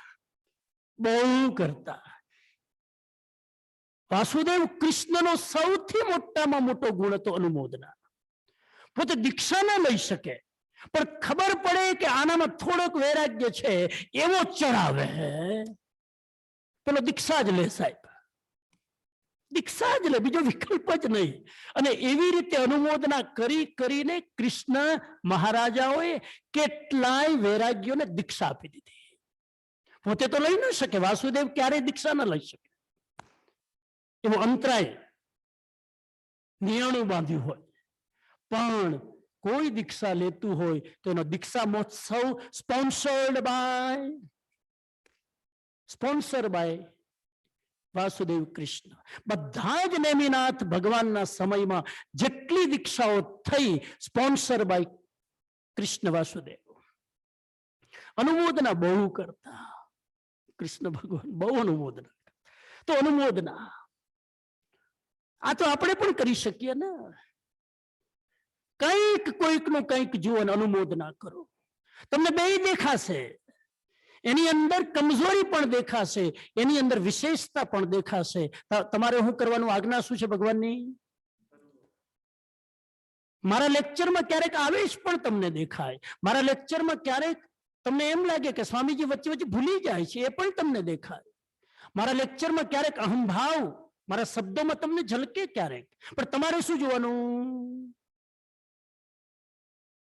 વાસુદેવ કૃષ્ણનો સૌથી મોટામાં મોટો ગુણ હતો અનુમોદના. પોતે દીક્ષા ન લઈ શકે, પણ ખબર પડે કે આનામાં થોડોક વૈરાગ્ય છે, એવો ચડાવે. પેલો દીક્ષા જ લે સાહેબ, દીક્ષા જ લે, બીજો વિકલ્પ જ નહીં. અને એવી રીતે અનુમોદના કરીને કૃષ્ણ મહારાજાઓએ કેટલાય વૈરાગ્યોને દીક્ષા આપી દીધી. પોતે તો લઈ ન શકે, વાસુદેવ ક્યારેય દીક્ષા ન લઈ શકે. એવો અંતરાય નિયણું બાંધ્યું હોય, પણ કોઈ દીક્ષા લેતું હોય તો એનો દીક્ષા મહોત્સવ સ્પોન્સર બાય વાસુદેવ કૃષ્ણ. બધા જ નેમિનાથ ભગવાનના સમયમાં જેટલી દીક્ષાઓ થઈ, સ્પોન્સર બાય કૃષ્ણ વાસુદેવ. અનુમોદના બહુ કરતા કૃષ્ણ ભગવાન, બહુ અનુમોદના. તો અનુમોદના આ તો આપણે પણ કરી શકીએ ને. કોઈકનું કંઈક જુઓ, અનુમોદના કરો. તમને બે દેખાશે, એની અંદર કમજોરી પણ દેખાશે, એની અંદર વિશેષતા પણ દેખાશે. તમારે શું કરવાનું? આજ્ઞા શું છે ભગવાનની? મારા લેક્ચરમાં ક્યારેક આવેશ પણ તમને દેખાય, મારા લેક્ચરમાં ક્યારેક તમને એમ લાગે કે સ્વામીજી વચ્ચે ભૂલી જાય છે, એ પણ તમને દેખાય. મારા લેક્ચરમાં ક્યારેક અહંભાવ મારા શબ્દોમાં તમને ઝલકે ક્યારેક, પણ તમારે શું જોવાનું?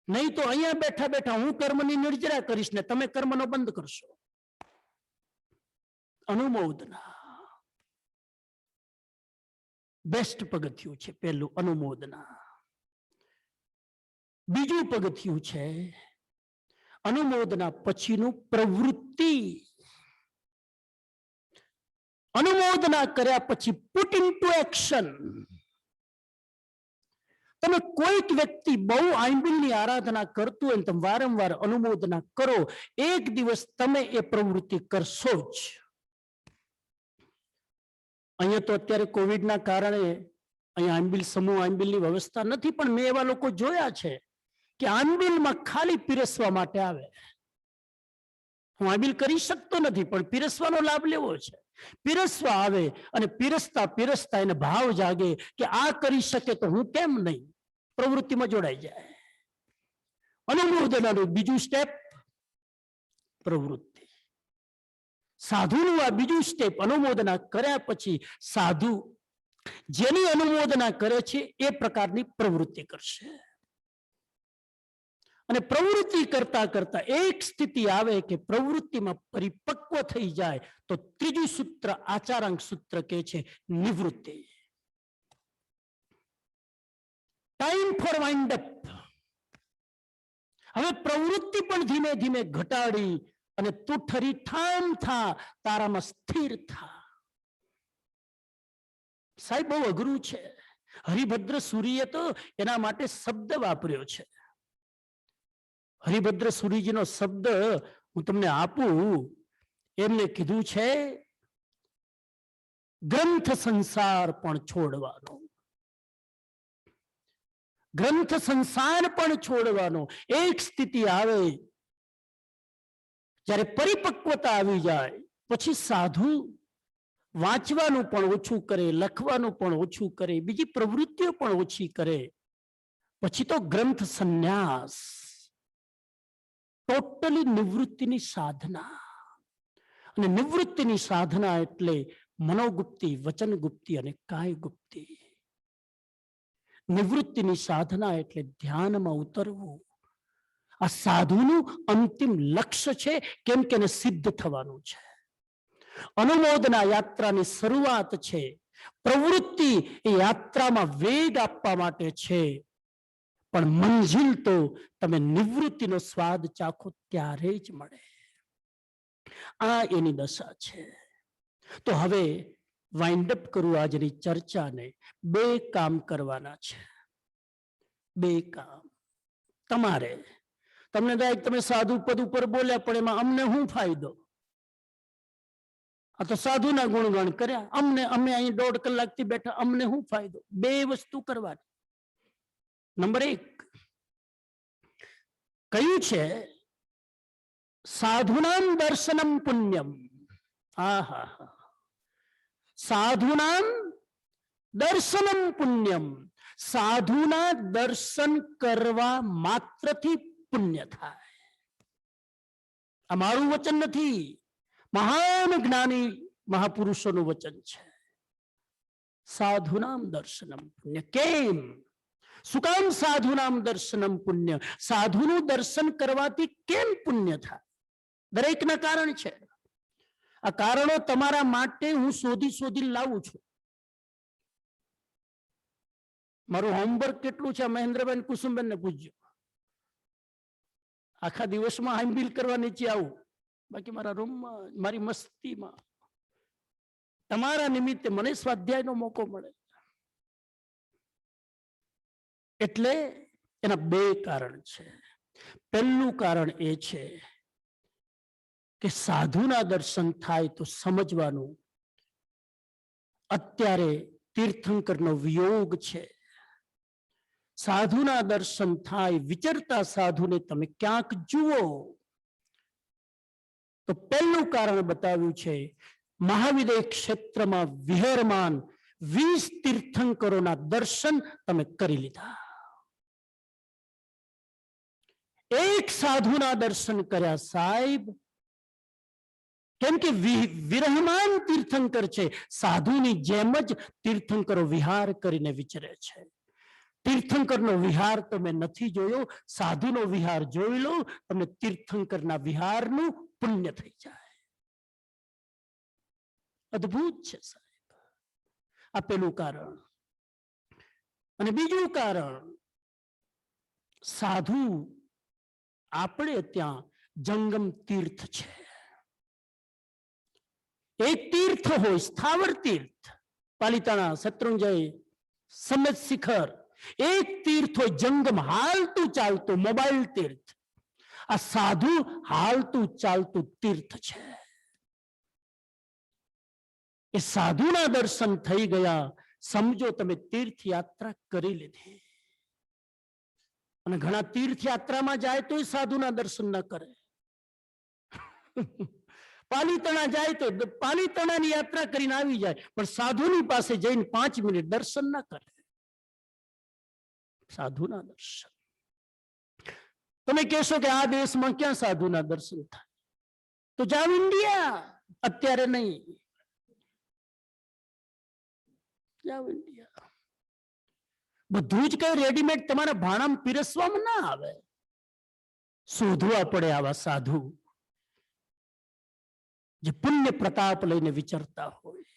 નહીં તો અહીંયા બેઠા બેઠા હું કર્મની નિર્જરા કરીશ ને તમે કર્મનો બંધ કરશો. અનુમોદના બેસ્ટ પગથિયું છે. પહેલું અનુમોદના. બીજું પગથિયું છે અનુમોદના પછીનું પ્રવૃત્તિ. અનુમોદના કર્યા પછી પુટ ઇન્ટુ એક્શન. તમે કોઈક વ્યક્તિ બહુ આંબિલની આરાધના કરતું હોય, તમે વારંવાર અનુમોદના કરો, એક દિવસ તમે એ પ્રવૃત્તિ કરશો જ. અહીંયા તો અત્યારે કોવિડના કારણે અહીંયા આંબિલ સમૂહ આંબિલની વ્યવસ્થા નથી, પણ મેં એવા લોકો જોયા છે કે આંબિલમાં ખાલી પીરસવા માટે આવે. હું આંબિલ કરી શકતો નથી, પણ પીરસવાનો લાભ લેવો છે. પીરસવા આવે અને પીરસતા પીરસતા એને ભાવ જાગે કે આ કરી શકે તો હું કેમ નહીં, પ્રવૃત્તિમાં જોડાઈ જાય. અનુમોદનાનું બીજું સ્ટેપ પ્રવૃત્તિ. સાધુનું આ બીજું સ્ટેપ. અનુમોદના કર્યા પછી સાધુ જેની અનુમોદના કરે છે એ પ્રકારની પ્રવૃત્તિ કરશે. અને પ્રવૃત્તિ કરતા કરતા એક સ્થિતિ આવે કે પ્રવૃત્તિમાં પરિપક્વ થઈ જાય તો ત્રીજું સૂત્ર આચારાંગ સૂત્ર કહે છે નિવૃત્તિ. Time for wind up. હવે પ્રવૃત્તિ પણ ધીમે ધીમે ઘટાડી અને તું ઠરી ઠામ થા, તારામાં સ્થિર થા. સાહેબ બહુ અઘરું છે. હરિભદ્ર સૂરીએ તો એના માટે શબ્દ વાપર્યો છે. હરિભદ્ર સૂરીજીનો શબ્દ હું તમને આપું. એમને કીધું છે ગ્રંથ સંસાર પણ છોડવાનો. ગ્રંથ સંસાર પણ છોડવાનો એક સ્થિતિ આવે જ્યારે પરિપક્વતા આવી જાય પછી સાધુ વાંચવાનું પણ ઓછું કરે, લખવાનું પણ ઓછું કરે, બીજી પ્રવૃત્તિઓ પણ ઓછી કરે. પછી તો ગ્રંથ સંન્યાસ, ટોટલી નિવૃત્તિની સાધના. અને નિવૃત્તિની સાધના એટલે મનોગુપ્તિ, વચનગુપ્તિ અને કાયગુપ્તિ. નિવૃત્તિની સાધના એટલે ધ્યાનમાં ઉતરવું. આ સાધુનું અંતિમ લક્ષ્ય છે, કેમ કે એને સિદ્ધ થવાનું છે. અનુમોદના યાત્રાની શરૂઆત છે. પ્રવૃત્તિ એ યાત્રામાં વેગ આપવા માટે છે, પણ મંજિલ તો તમે નિવૃત્તિનો સ્વાદ ચાખો ત્યારે જ મળે. આ એની દશા છે. તો હવે વાઇન્ડ અપ કરું આજની ચર્ચાને. 2 કામ કરવાના છે. 2 કામ તમારે. તમને થાય તમે સાધુ પદ ઉપર બોલ્યા, પણ એમાં અમને શું ફાયદો? આ તો સાધુના ગુણગાન કર્યા, અમે અહીં 1.5 કલાકથી બેઠા, અમને શું ફાયદો? 2 વસ્તુ કરવાની. નંબર 1 કયું છે? સાધુનામ દર્શનમ પુણ્યમ. આહા, સાધુનામ દર્શનમ પુણ્યમ. સાધુના દર્શન કરવા માત્રથી પુણ્ય થાય. આ મારું વચન નથી, મહાન જ્ઞાની મહાપુરુષોનું વચન છે. સાધુનામ દર્શનમ પુણ્ય. કેમ? શું કામ સાધુનામ દર્શનમ પુણ્ય? સાધુનું દર્શન કરવાથી કેમ પુણ્ય થાય? દરેકના કારણ છે. આ કારણો તમારા માટે હું શોધી લાવું છું. મારું હોમવર્ક કેટલું છે મહેન્દ્રબેન, કુસુમબેન ને પૂછજો. આખા દિવસમાં હાઈમ્બીલ કરવા નીચે આવું, બાકી મારા રૂમમાં મારી મસ્તીમાં. તમારા નિમિત્તે મને સ્વાધ્યાયનો મોકો મળે. એટલે એના 2 કારણ છે. પહેલું કારણ એ છે કે સાધુના દર્શન થાય તો સમજવાનું અત્યારે તીર્થંકરનો વિયોગ છે. સાધુના દર્શન થાય, વિચરતા સાધુને તમે ક્યાંક જુઓ. તો પહેલું કારણ બતાવ્યું છે, મહાવિદ્ય ક્ષેત્રમાં વિહરમાન 20 તીર્થંકરોના દર્શન તમે કરી લીધા. એક સાધુના દર્શન કર્યા સાહેબ, કેમ કે વિરહમાન તીર્થંકર છે. સાધુની જેમ જ તીર્થંકરો વિહાર કરીને વિચરે છે. તીર્થંકરનો વિહાર તમે નથી જોયો, સાધુનો વિહાર જોઈ લો, તમને તીર્થંકરના વિહારનું પુણ્ય થઈ જાય. અદ્ભુત છે સાહેબ. આ પેલું કારણ. અને બીજું કારણ, સાધુ આપણે ત્યાં જંગમ તીર્થ છે. એક તીર્થ હોય સ્થાવર તીર્થ, પાલિતાણા, શત્રુંજય, સમેત શિખર. એક તીર્થ હોય જંગમ, હાલતું ચાલતું મોબાઈલ તીર્થ. આ સાધુ હાલતું ચાલતું તીર્થ છે. એ સાધુના દર્શન થઈ ગયા, સમજો તમે તીર્થયાત્રા કરી લીધી. અને ઘણા તીર્થયાત્રામાં જાય તો સાધુના દર્શન ન કરે. પાલિતાણા જાય તો પાલિતાણાની યાત્રા કરીને આવી જાય, પણ સાધુની પાસે જઈને 5 મિનિટ દર્શન ન કરે. સાધુના દર્શન. તમે કહેશો કે આ દેશમાં ક્યાં સાધુના દર્શન થાય? તો જાવ ઇન્ડિયા. અત્યારે નહીં, જાવ ઇન્ડિયા. બધું જ કઈ રેડીમેડ તમારા ભાણામાં પીરસવામાં ના આવે. શોધવા પડે આવા સાધુ જે પુણ્ય પ્રતાપ લઈને વિચરતા હોય.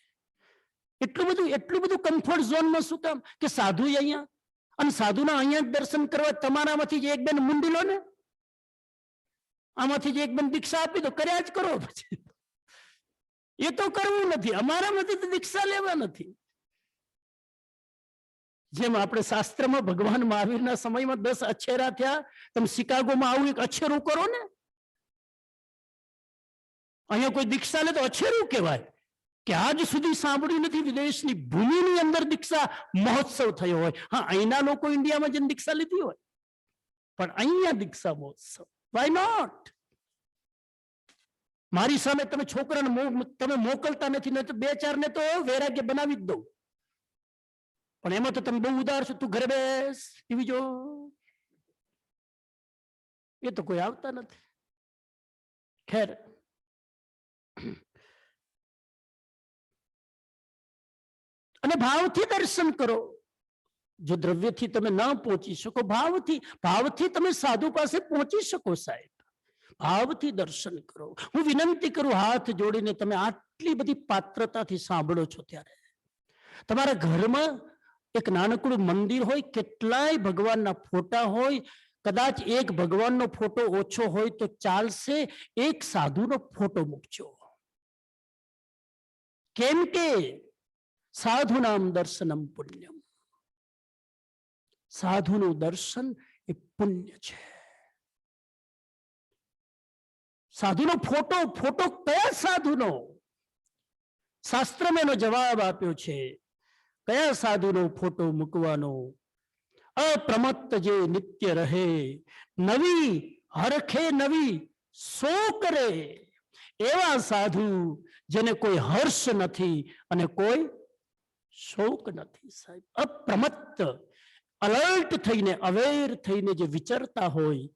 એટલું બધું કમ્ફર્ટ ઝોનમાં શું કામ કે સાધુ અહીંયા, અને સાધુના અહીંયા દર્શન કરવા તમારામાંથી જ એક બેન મુંડી લો ને, આમાંથી જ એક બેન દીક્ષા આપી દો, કર્યા જ કરો. પછી એ તો કરવું નથી, અમારામાંથી તો દીક્ષા લેવા નથી. જેમ આપણે શાસ્ત્રમાં ભગવાન મહાવીરના સમયમાં 10 અછેરા થયા, તમે શિકાગોમાં આવું એક અછેરું કરો ને, અહીંયા કોઈ દીક્ષા લે તો અછેરું કહેવાય. કે આજ સુધી સાંભળ્યું નથી વિદેશની ભૂમિની અંદર દીક્ષા મહોત્સવ થયો હોય. હા, અહીંના લોકો ઇન્ડિયામાં જઈને દીક્ષા લીધી હોય, પણ અહીંયા દીક્ષા મહોત્સવ, વાય નોટ? મારી સામે તમે છોકરાને તમે મોકલતા નથી ને તો 2-4 ને તો વૈરાગ્ય બનાવી જ દઉં, પણ એમાં તો તમે બહુ ઉદાર છો, તું ઘરે બેસ ટીવી જો, એ તો કોઈ આવતા નથી. ખેર, અને ભાવથી દર્શન કરો. જો દ્રવ્યથી તમે ન પહોંચી શકો, ભાવથી તમે સાધુ પાસે પહોંચી શકો. સાહેબ, ભાવથી દર્શન કરો. હું વિનંતી કરું હાથ જોડીને, તમે આટલી બધી પાત્રતાથી સાંભળો છો ત્યારે તમારા ઘરમાં એક નાનકડું મંદિર હોય, કેટલાય ભગવાનના ફોટા હોય, કદાચ એક ભગવાનનો ફોટો ઓછો હોય તો ચાલશે, એક સાધુનો ફોટો મૂકજો. કેમ કે સાધુ નામ દર્શનમ પુણ્યમ. સાધુનું દર્શન એ પુણ્ય છે. સાધુનો ફોટો કયા સાધુનો? શાસ્ત્રમાં એનો જવાબ આપ્યો છે. કયા સાધુનો ફોટો મૂકવાનો? અપ્રમત્ત જે નિત્ય રહે, નવી હરખે નવી સો કરે, એવા સાધુ જેને કોઈ હર્ષ નથી અને કોઈ શોક નથી. સાહેબ, અપ્રમત્ત, અલર્ટ થઈને, અવેર થઈને જે વિચરતા હોય,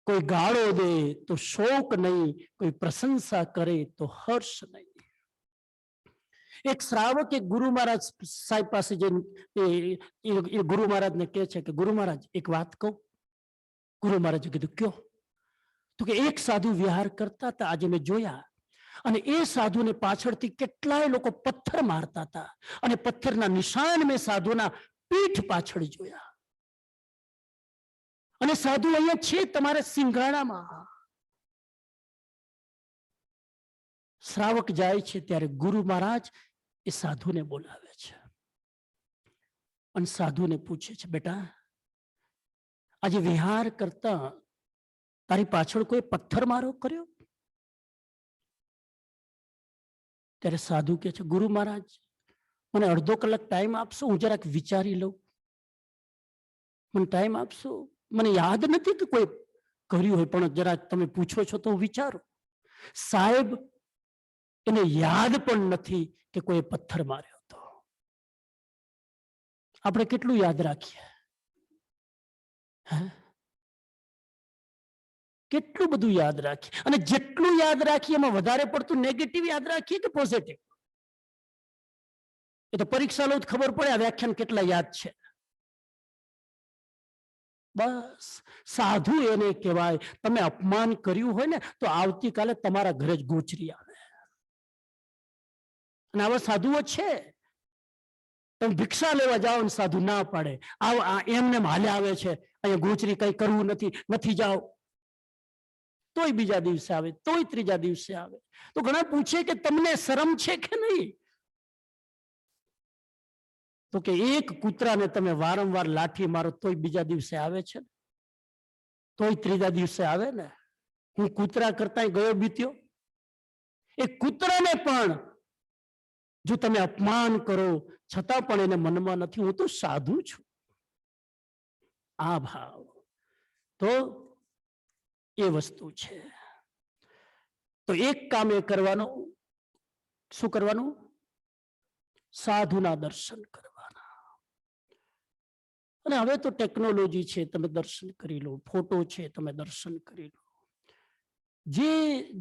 કોઈ ગાળો દે તો શોક નહીં, કોઈ પ્રશંસા કરે તો હર્ષ નહીં. એક શ્રાવક એક ગુરુ મહારાજ સાહેબ પાસે જઈને એ ગુરુ મહારાજને કહે છે કે ગુરુ મહારાજ એક વાત કહું. ગુરુ મહારાજે કીધું, કયો? તો કે એક સાધુ વિહાર કરતા હતા, આજે મેં જોયા, અને એ સાધુને પાછળથી કેટલાય લોકો પથ્થર મારતા હતા, અને પથ્થરના નિશાન મેં સાધુના પીઠ પાછળ જોયા. અને સાધુ અહીંયા છે તમારા સિંઘાણામાં. શ્રાવક જાય છે ત્યારે ગુરુ મહારાજ એ સાધુને બોલાવે છે અને સાધુને પૂછે છે, બેટા, આજે વિહાર કરતા તારી પાછળ કોઈ પથ્થર મારો કર્યો? ત્યારે સાધુ કહે છે, ગુરુ મહારાજ, મને અડધો કલાક ટાઈમ આપશો, હું જરાક વિચારી લઉં. મને ટાઈમ આપશો? મને યાદ નથી કે કોઈ કર્યું હોય, પણ જરાક તમે પૂછો છો તો હું વિચારું. સાહેબ, એને યાદ પણ નથી કે કોઈ પથ્થર માર્યો હતો. આપણે કેટલું યાદ રાખીએ? કેટલું બધું યાદ રાખીએ, અને જેટલું યાદ રાખીએ એમાં વધારે પડતું નેગેટિવ યાદ રાખીએ કે પોઝિટિવ? એ તો પરીક્ષા લો તો ખબર પડે આ વ્યાખ્યાન કેટલા યાદ છે. બસ, સાધુ એને કહેવાય. તમે અપમાન કર્યું હોય ને તો આવતીકાલે તમારા ઘરે જ ગોચરી આવે. અને આવા સાધુઓ છે. તમે ભિક્ષા લેવા જાઓ ને સાધુ ના પાડે, એમને હાલે આવે છે, અહીંયા ગોચરી કઈ કરવું નથી જાઓ. તોય બીજા દિવસે આવે, તોય ત્રીજા દિવસે આવે. તો ઘણા પૂછે કે તમને શરમ છે કે નહીં? તો કે એક કૂતરાને તમે વારંવાર લાઠી મારો તોય બીજા દિવસે આવે છે, તોય ત્રીજા દિવસે આવે ને. હું કૂતરા કરતા ગયો બીત્યો. એ કૂતરાને પણ જો તમે અપમાન કરો છતાં પણ એને મનમાં નથી, હું તો સાધુ છું. આ ભાવ તો એ વસ્તુ છે. તો એક કામ એ કરવાનું, શું કરવાનું? સાધુના દર્શન કરવાના. અને હવે તો ટેકનોલોજી છે, તમે દર્શન કરી લો. ફોટો છે, તમે દર્શન કરી લો.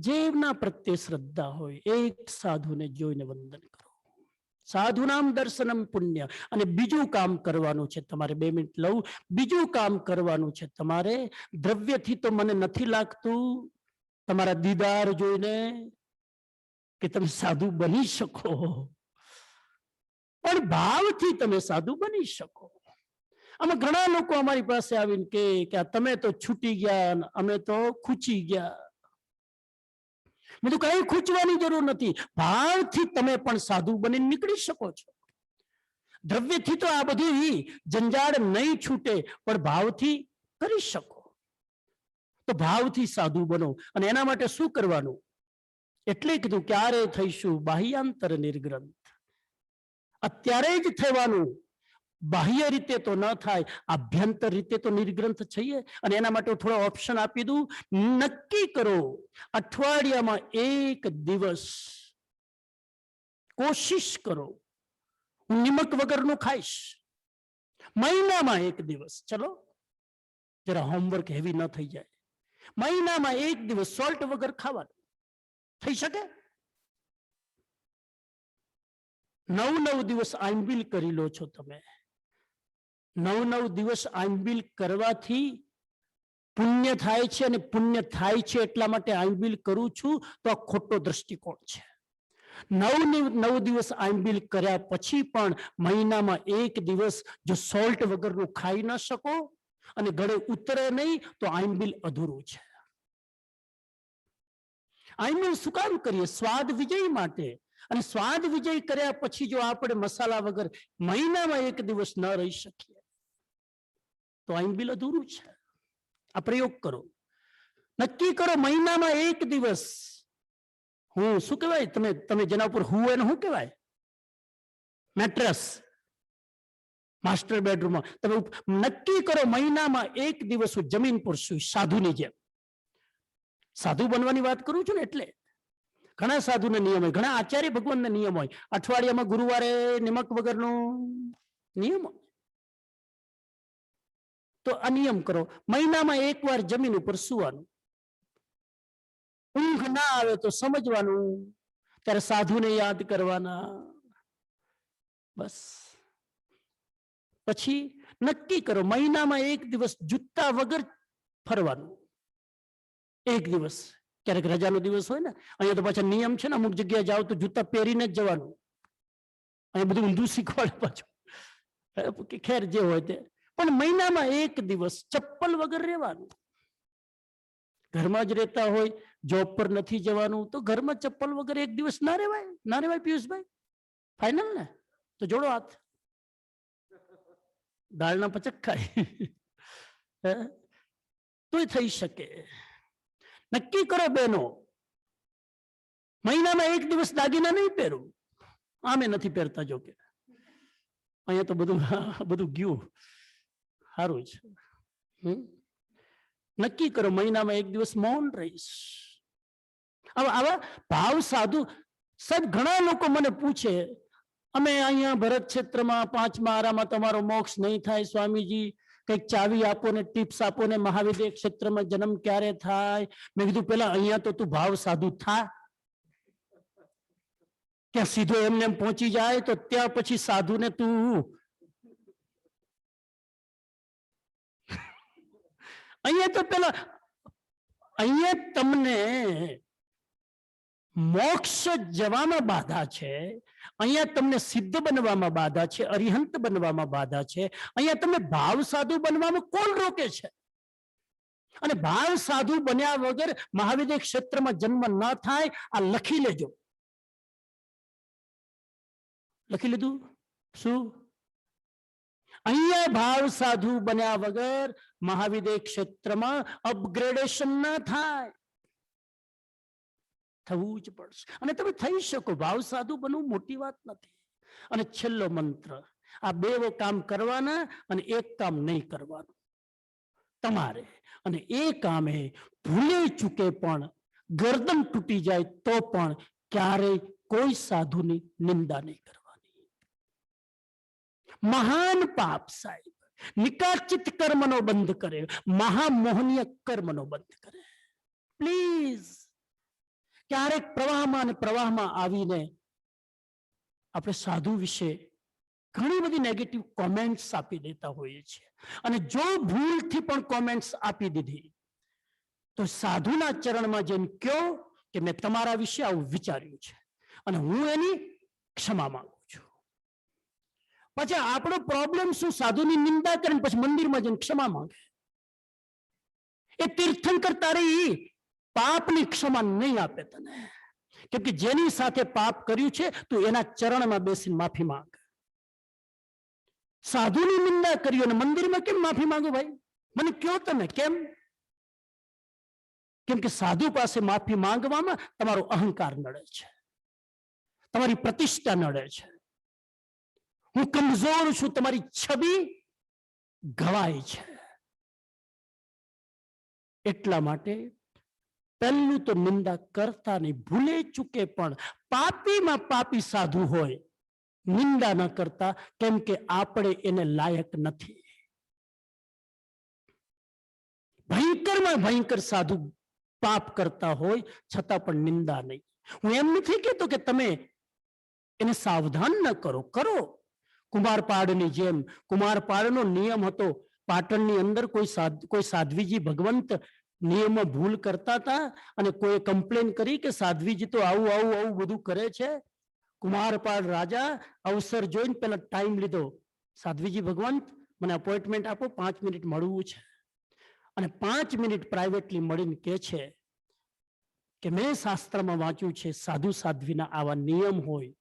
જેના પ્રત્યે શ્રદ્ધા હોય એક સાધુને જોઈને વંદન કરો. સાધુ નામ દર્શનમ પુણ્ય. અને બીજું કામ કરવાનું છે તમારે, 2 મિનિટ લઉં. બીજું કામ કરવાનું છે તમારે. દ્રવ્યથી તો મને નથી લાગતું તમારા દીદાર જોઈને કે તમે સાધુ બની શકો, પણ ભાવથી તમે સાધુ બની શકો. આમાં ઘણા લોકો અમારી પાસે આવીને કે તમે તો છૂટી ગયા, અમે તો ખૂચી ગયા. મેં તો કઈ ખૂચવાની જરૂર નથી. ભાવથી તમે પણ સાધુ બની નીકળી શકો છો. દ્રવ્યથી તો આ બધી જંજાળ નહીં છૂટે, પણ ભાવથી કરી શકો. તો ભાવથી સાધુ બનો. અને એના માટે શું કરવાનું? એટલે કીધું ક્યારે થઈશું બાહ્યાંતર નિર્ગ્રંથ. અત્યારે જ થવાનું, બાહ્ય રીતે તો ન થાય, આભ્યંતર રીતે તો નિર્ગ્રંથ છીએ. અને એના માટે થોડો ઓપ્શન આપી દઉં. નક્કી કરો અઠવાડિયામાં એક દિવસ કોશિશ કરો હું નિમક વગરનું ખાઈશ. મહિનામાં એક દિવસ, ચલો જરા હોમવર્ક હેવી ન થઈ જાય. મહિનામાં એક દિવસ સોલ્ટ વગર ખાવાનું થઈ શકે? 9 દિવસ આંબીલ કરી લો છો તમે. 9 દિવસ આંબીલ કરવાથી પુણ્ય થાય છે, અને પુણ્ય થાય છે એટલા માટે આંબીલ કરું છું તો આ ખોટો દ્રષ્ટિકોણ છે. 9 દિવસ આંબીલ કર્યા પછી પણ મહિનામાં એક દિવસ જો સોલ્ટ વગરનું ખાઈ ન શકો અને ગળે ઉતરે નહીં તો આંબીલ અધૂરું છે. આંબીલ શું કામ કરીએ? સ્વાદ વિજય માટે. અને સ્વાદ વિજય કર્યા પછી જો આપણે મસાલા વગર મહિનામાં એક દિવસ ન રહી શકીએ તો આંબીલ અધૂરું છે. આ પ્રયોગ કરો, નક્કી કરો મહિનામાં એક દિવસ. હું શું કહેવાય તમે જેના ઉપર હું એને શું કહેવાય? મેટ્રેસ, માસ્ટર બેડરૂમમાં તમે નક્કી કરો મહિનામાં એક દિવસ હું જમીન પર સુઈ, સાધુની જેમ. સાધુ બનવાની વાત કરું છું ને એટલે. ઘણા સાધુના નિયમ હોય, ઘણા આચાર્ય ભગવાનના નિયમ હોય. અઠવાડિયામાં ગુરુવારે નિમક વગરનો નિયમ હોય. તો આ નિયમ કરો, મહિનામાં એકવાર જમીન ઉપર સુવાનું. ઊંઘ ના આવે તો સમજવાનું, ત્યારે સાધુને યાદ કરવાના. બસ. પછી નક્કી કરો મહિનામાં એક દિવસ જૂતા વગર ફરવાનું. એક દિવસ, ક્યારેક રજાનો દિવસ હોય ને, અહીંયા તો પાછા નિયમ છે ને, અમુક જગ્યાએ જાવ તો જૂતા પહેરીને જ જવાનું. અહીંયા બધું ઊંધું શીખવાડે પાછું. ખેર જે હોય તે, પણ મહિનામાં એક દિવસ ચપ્પલ વગર રહેવાનું. ઘરમાં જ રહેતા હોય, જોબ પર નથી જવાનું, તો ઘરમાં ચપ્પલ વગર એક દિવસ ના રહેવાય? ના રહેવાય પિયુષભાઈ? ફાઇનલ ને? તો જોડો હાથ. દાળના પચક ખાય તોય થઈ શકે. નક્કી કરો બહેનો, મહિનામાં એક દિવસ દાગીના નહીં પહેરું. આમે નથી પહેરતા, જો કે અહીંયા તો બધું ગયું. સારું છે. નક્કી કરો મહિનામાં એક દિવસ મૌન રહીશ. આવા ભાવ સાધુ સાહેબ, ઘણા લોકો મને પૂછે, અમે અહીંયા ભરત ક્ષેત્રમાં 5મા આરામાં તમારો મોક્ષ નહીં થાય સ્વામીજી, કંઈક ચાવી આપો ને, ટિપ્સ આપો ને, મહાવિદ્ય ક્ષેત્રમાં જન્મ ક્યારે થાય? મેં કીધું પેલા અહીંયા તો તું ભાવ સાધુ થા. ત્યાં સીધો એમને એમ પહોંચી જાય તો ત્યાં પછી સાધુને તું અહીંયા તો પેલા અહીંયા તમને મોક્ષ જવામાં બાધા છે, અહીંયા તમને સિદ્ધ બનવામાં બાધા છે, અરિહંત બનવામાં બાધા છે. અહીંયા તમે ભાવ સાધુ બનવામાં કોણ રોકે છે? અને ભાવ સાધુ બન્યા વગર મહાવિદ્ય ક્ષેત્રમાં જન્મ ન થાય. આ લખી લેજો. લખી લીધું? શું? અહીંયા ભાવ સાધુ બન્યા વગર મહાવિદ્ય ક્ષેત્રમાં અપગ્રેડેશન ના થાય. થવું જ પડશે. અને તમે થઈ શકો. ભાવ સાધુ બનવું મોટી વાત નથી. અને છેલ્લો મંત્ર, આ બે કામ કરવાના અને એક કામ નહીં કરવાનું તમારે. અને એ કામે ભૂલે ચૂકે પણ ગરદન તૂટી જાય તો પણ ક્યારેય કોઈ સાધુની નિંદા નહીં કરવાની. મહાન પાપ સાહેબ નિકાચિત કર્મનો બંધ કરે, મહામોહનીય કર્મનો બંધ કરે. પ્લીઝ. ક્યારેક પ્રવાહમાં અને પ્રવાહમાં આવીને આપણે સાધુ વિશે ઘણી બધી નેગેટિવ કોમેન્ટ્સ આપી દેતા હોઈએ છીએ. અને જો ભૂલથી પણ કોમેન્ટ્સ આપી દીધી તો સાધુના ચરણમાં જઈને કહો કે મેં તમારા વિશે આવું વિચાર્યું છે અને હું એની ક્ષમા માંગુ છું. પછી આપણો પ્રોબ્લેમ શું? સાધુની નિંદા કરીને પછી મંદિરમાં જઈને ક્ષમા માંગે. એ તીર્થંકર તારી પાપની ક્ષમા નહીં આપે તને, કેમ કે જેની સાથે પાપ કર્યું છે તું એના ચરણમાં બેસીને માફી માંગ. સાધુની નિંદા કરી અને મંદિરમાં કેમ માફી માંગો? ભાઈ મને કહો તમે કેમ? કેમ કે સાધુ પાસે માફી માંગવામાં તમારો અહંકાર નડે છે, તમારી પ્રતિષ્ઠા નડે છે. હું કમજોર છું, તમારી છબી ગવાય છે. એટલા માટે પહેલું તો નિંદા કરતા નહીં, ભૂલે ચૂકે પણ પાપીમાં પાપી સાધુ હોય નિંદા ન કરતા, કેમ કે આપણે એને લાયક નથી. ભયંકરમાં ભયંકર સાધુ પાપ કરતા હોય છતાં પણ નિંદા નહીં. હું એમ નથી કહેતો કે તમે એને સાવધાન ન કરો, કરો. કુમારપાળની જેમ, કુમારપાળનો નિયમ હતો, પાટણની અંદર કોઈ સાધ્વીજી ભગવંત નિયમમાં ભૂલ કરતા હતા અને કોઈ કમ્પ્લેન કરી કે સાધ્વીજી તો આવું આવું આવું બધું કરે છે. કુમારપાળ રાજા અવસર જોઈને પેલા ટાઈમ લીધો, સાધ્વીજી ભગવંત મને અપોઇન્ટમેન્ટ આપો, 5 મિનિટ મળવું છે. અને 5 મિનિટ પ્રાઇવેટલી મળીને કે છે કે મેં શાસ્ત્રમાં વાંચ્યું છે સાધુ સાધ્વીના આવા નિયમ હોય,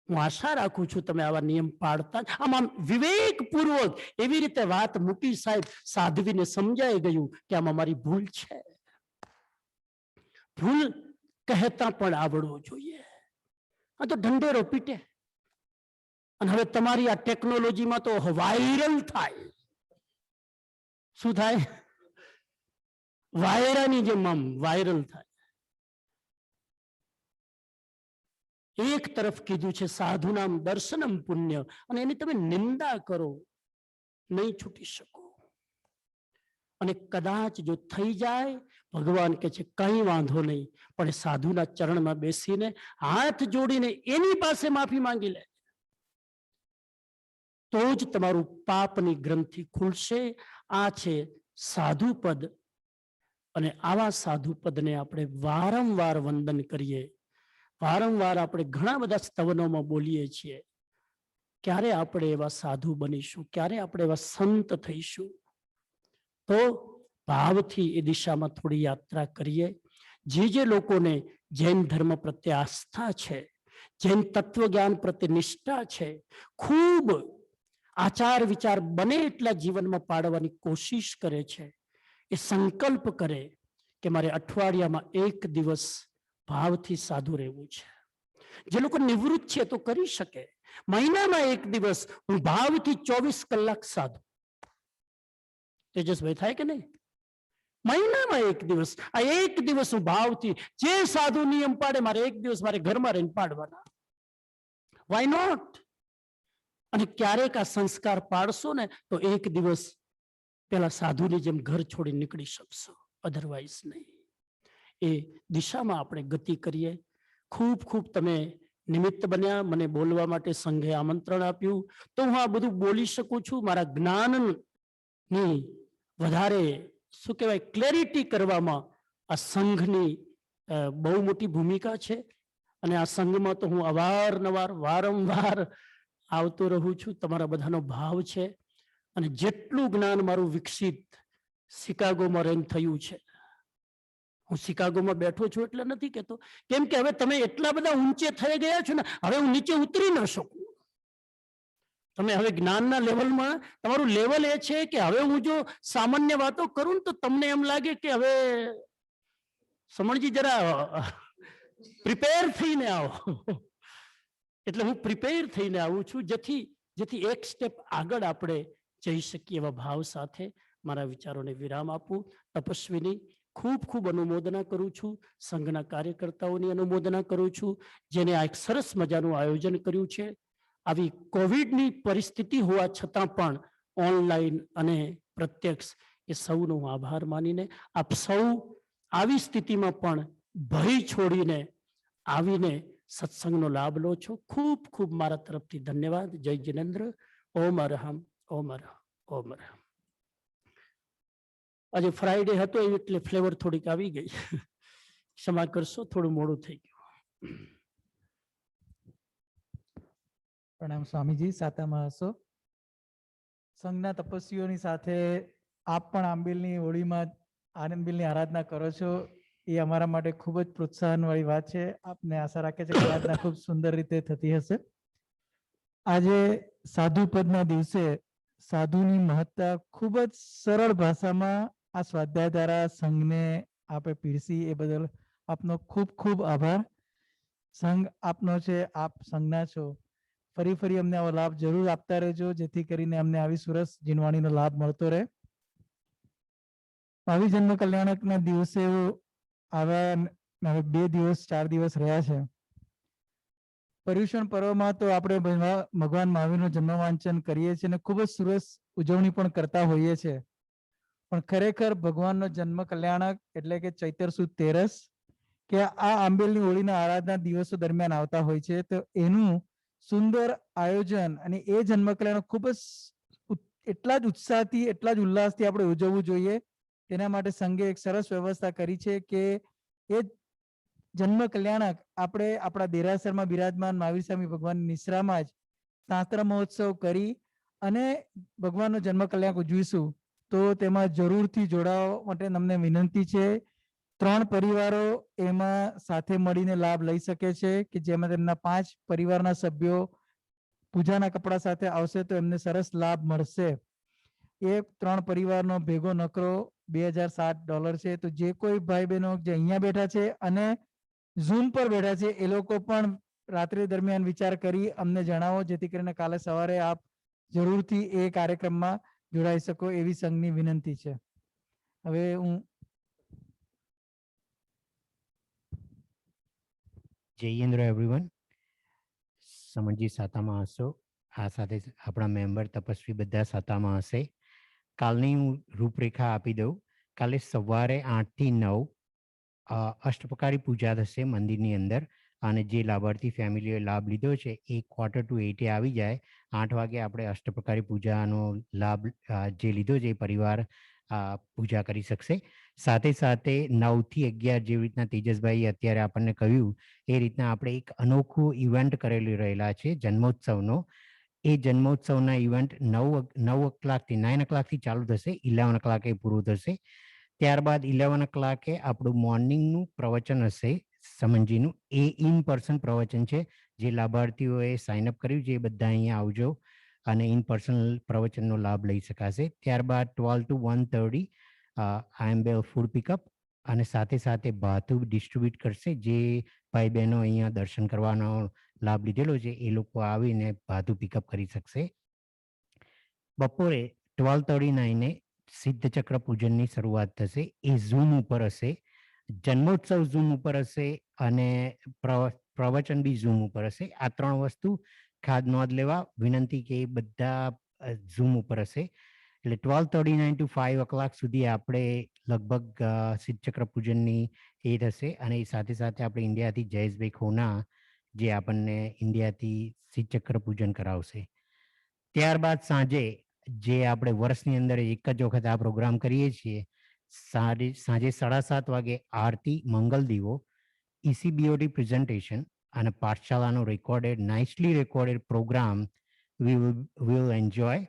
હું આશા રાખું છું તમે આવા નિયમ પાડતા. આમ વિવેકપૂર્વક એવી રીતે વાત મૂકી સાહેબ, સાધ્વીને સમજાઈ ગયું કે આમાં મારી ભૂલ છે. ભૂલ કહેતા પણ આવડવું જોઈએ. આ તો ઢંઢેરો પીટે. અને હવે તમારી આ ટેકનોલોજીમાં તો વાયરલ થાય. શું થાય? વાયરાની જેમ આમ વાયરલ થાય. એક તરફ કીધું છે સાધુનામ દર્શનમ પુણ્ય, અને એની તમે નિંદા કરો, નહીં છૂટી શકો. અને કદાચ જો થઈ જાય, ભગવાન કે છે કઈ વાંધો નહીં, પણ સાધુના ચરણમાં બેસીને હાથ જોડીને એની પાસે માફી માંગી લે, તો જ તમારું પાપની ગ્રંથિ ખુલશે. આ છે સાધુપદ. અને આવા સાધુપદને આપણે વારંવાર વંદન કરીએ, વારંવાર આપણે ઘણા બધા સ્તવનોમાં બોલીએ છીએ. ક્યારે આપણે એવા સાધુ બનીશું, ક્યારે આપણે એવા સંત થઈશું? તો ભાવથી એ દિશામાં થોડી યાત્રા કરીએ. જે લોકોને જૈન ધર્મ પ્રત્યે આસ્થા છે, જૈન તત્વજ્ઞાન પ્રત્યે નિષ્ઠા છે, ખૂબ આચાર વિચાર બને એટલા જીવનમાં પાડવાની કોશિશ કરે છે, એ સંકલ્પ કરે કે મારે અઠવાડિયામાં 1 દિવસ ભાવથી સાધુ રહેવું છે. જે લોકો નિવૃત્ત છે તો કરી શકે. મહિનામાં 1 દિવસ હું ભાવથી 24 કલાક સાધુ. તેજસભાઈ થાય કે નહીં? મહિનામાં 1 દિવસ, આ 1 દિવસ હું ભાવથી, જે સાધુ નિયમ પાડે મારે 1 દિવસ મારે ઘરમાં રહીને પાડવાના. Why not? અને ક્યારેક આ સંસ્કાર પાડશો ને તો 1 દિવસ પેલા સાધુની જેમ ઘર છોડી નીકળી શકશો, અધરવાઇઝ નહીં. એ દિશામાં આપણે ગતિ કરીએ. ખૂબ ખૂબ તમે નિમિત્ત બન્યા, મને બોલવા માટે સંઘે આમંત્રણ આપ્યું, તો હું આ બધું બોલી શકું છું. મારા જ્ઞાનની વધારે શું કહેવાય ક્લેરિટી કરવામાં આ સંઘની બહુ મોટી ભૂમિકા છે. અને આ સંઘમાં તો હું અવારનવાર વારંવાર આવતો રહું છું. તમારા બધાનો ભાવ છે. અને જેટલું જ્ઞાન મારું વિકસિત શિકાગોમાં રહીને થયું છે, હું શિકાગોમાં બેઠો છું એટલે નથી કહેતો, કેમ કે હવે તમે એટલા બધા ઊંચે થઈ ગયા છો ને, હવે હું નીચે ઉતરી ન શકું. તમે હવે જ્ઞાનના લેવલમાં, તમારું લેવલ એ છે કે હવે હું જો સામાન્ય વાતો કરું તો તમને એમ લાગે કે હવે સમણજી જરા પ્રિપેર થઈને આવો. એટલે હું પ્રિપેર થઈને આવું છું, જેથી એક સ્ટેપ આગળ આપણે જઈ શકીએ એવા ભાવ સાથે મારા વિચારોને વિરામ આપું. તપસ્વીની ખૂબ ખૂબ અનુમોદના કરું છું, સંઘના કાર્યકર્તાઓની અનુમોદના કરું છું, જેને આ એક સરસ મજાનું આયોજન કર્યું છે. આવી કોવિડની પરિસ્થિતિ હોવા છતાં પણ ઓનલાઈન અને પ્રત્યક્ષ, એ સૌનો આભાર માનીને આપ સૌ આવી સ્થિતિમાં પણ ભય છોડીને આવીને સત્સંગનો લાભ લો છો. ખૂબ ખૂબ મારા તરફથી ધન્યવાદ. જય જિનેન્દ્ર. ઓમ અરહમ, ઓમ અરહમ, ઓમ અરહમ. આજે ફ્રાઈડે હતો એટલે ફ્લેવર થોડીક આવી ગઈ, ક્ષમા કરશો, થોડું મોડું થઈ ગયું. પ્રણામ સ્વામીજી. સાતા મહાસો સંઘના તપસ્વીઓની સાથે આપ પણ આંબેલની હોળીમાં આનંદબેલની આરાધના કરો છો, એ અમારા માટે ખૂબ જ પ્રોત્સાહન વાળી વાત છે. આપને આશા રાખે છે કે આરાધના ખૂબ સુંદર રીતે થતી હશે. આજે સાધુ પદના દિવસે સાધુની મહત્તા ખૂબ જ સરળ ભાષામાં આ સ્વાધ્યાય દ્વારા સંઘને આપે પીરસી એ બદલ આપનો ખૂબ ખૂબ આભાર. સંઘ આપનો છે, આપ સંઘના છો. ફરી ફરી અમને આવો લાભ જરૂર આપતા રહેજો, જેથી કરીને અમને આવી સુરસ જીનવાણીનો લાભ મળતો રહે. ભાવિ જન્મ કલ્યાણકના દિવસે આવ્યા અને હવે 2 દિવસ 4 દિવસ રહ્યા છે. પર્યુષણ પર્વમાં તો આપણે ભગવાન મહાવીરનું જન્મ વાંચન કરીએ છીએ અને ખૂબ જ સરસ ઉજવણી પણ કરતા હોઈએ છીએ. પણ ખરેખર ભગવાનનો જન્મ કલ્યાણક એટલે કે ચૈતર સુદ 13 કે આ આંબેલની હોળીના આરાધના દિવસો દરમિયાન આવતા હોય છે, તો એનું સુંદર આયોજન અને એ જન્મ કલ્યાણ ખૂબ જ એટલા જ ઉત્સાહથી એટલા જ ઉલ્લાસથી આપણે ઉજવવું જોઈએ. તેના માટે સંઘે એક સરસ વ્યવસ્થા કરી છે કે એ જન્મ કલ્યાણક આપણે આપણા દેરાસરમાં બિરાજમાન મહાવીર સ્વામી ભગવાન નિશ્રામાં જ શાસ્ત્ર મહોત્સવ કરી અને ભગવાનનો જન્મ કલ્યાણક ઉજવીશું. તો તેમાં જરૂરથી જોડાવા માટે તમને વિનંતી છે. 3 પરિવારો એમાં સાથે મળીને લાભ લઈ શકે છે, કે જેમાં તેમના 5 પરિવારના સભ્યો પૂજાના કપડા સાથે આવશે તો એમને સરસ લાભ મળશે. એ 3 પરિવારનો ભેગો નકરો $2060 છે. તો જે કોઈ ભાઈ બહેનો જે અહીંયા બેઠા છે અને ઝૂમ પર બેઠા છે, એ લોકો પણ રાત્રિ દરમિયાન વિચાર કરી અમને જણાવો, જેથી કરીને કાલે સવારે આપ જરૂરથી એ કાર્યક્રમમાં જોડાઈ શકો એવી સંઘની વિનંતી છે. હવે હું જયેન્દ્ર એવરીવન, સમજી સાતામાં હશો. આ સાથે આપણા મેમ્બર તપસ્વી બધા સાતામાં હશે. કાલની હું રૂપરેખા આપી દઉં. કાલે સવારે 8 થી 9 અષ્ટપ્રકારી પૂજા થશે મંદિરની અંદર, અને જે લાભાર્થી ફેમિલીએ લાભ લીધો છે એ 7:45 આવી જાય. 8 વાગે આપણે અષ્ટપ્રકારી પૂજાનો લાભ જે લીધો છે એ પરિવાર પૂજા કરી શકશે. સાથે સાથે 9 થી 11 જેવી રીતના તેજસભાઈ અત્યારે આપણને કહ્યું એ રીતના આપણે એક અનોખું ઇવેન્ટ કરેલી રહેલા છે જન્મોત્સવનો. એ જન્મોત્સવના ઇવેન્ટ 9 કલાકથી 9 કલાકથી ચાલુ થશે, 11 કલાકે પૂરું થશે. ત્યારબાદ 11 કલાકે આપણું મોર્નિંગનું પ્રવચન હશે સમનજીનું. એ ઇન પર્સન પ્રવચન છે. જે લાભાર્થીઓએ સાઇનઅપ કર્યું છે એ બધા અહીંયા આવજો અને ઇન પર્સન પ્રવચનનો લાભ લઈ શકાશે. ત્યારબાદ 12 to 1:30 આંબેલ ફૂડ પિકઅપ, અને સાથે સાથે ભાથું ડિસ્ટ્રીબ્યુટ કરશે. જે ભાઈ બહેનો અહીંયા દર્શન કરવાનો લાભ લીધેલો છે એ લોકો આવીને ભાથું પિકઅપ કરી શકશે. બપોરે 12:39 સિદ્ધ ચક્ર પૂજનની શરૂઆત થશે. એ ઝૂમ ઉપર હશે. જન્મોત્સવ ઝૂમ ઉપર હશે અને પ્રવચન બી ઝૂમ ઉપર હશે. આ 3 વસ્તુ ખાસ નોંધ લેવા વિનંતી કે એ બધા ઝૂમ ઉપર હશે. એટલે 12:39 to 5 o'clock સુધી આપણે લગભગ સિદ્ધ ચક્ર પૂજનની એ થશે. અને એ સાથે સાથે આપણે ઇન્ડિયાથી જયેશભાઈ ખોના જે આપણને ઇન્ડિયાથી સિદ્ધ ચક્ર પૂજન કરાવશે. ત્યારબાદ સાંજે જે આપણે વર્ષની અંદર એક જ વખત આ પ્રોગ્રામ કરીએ છીએ, સાંજે 7:30 વાગે આરતી, મંગલ દીવો, ECBOT પ્રેઝન્ટેશન અને પાઠશાળાનો nicely recorded program we will enjoy.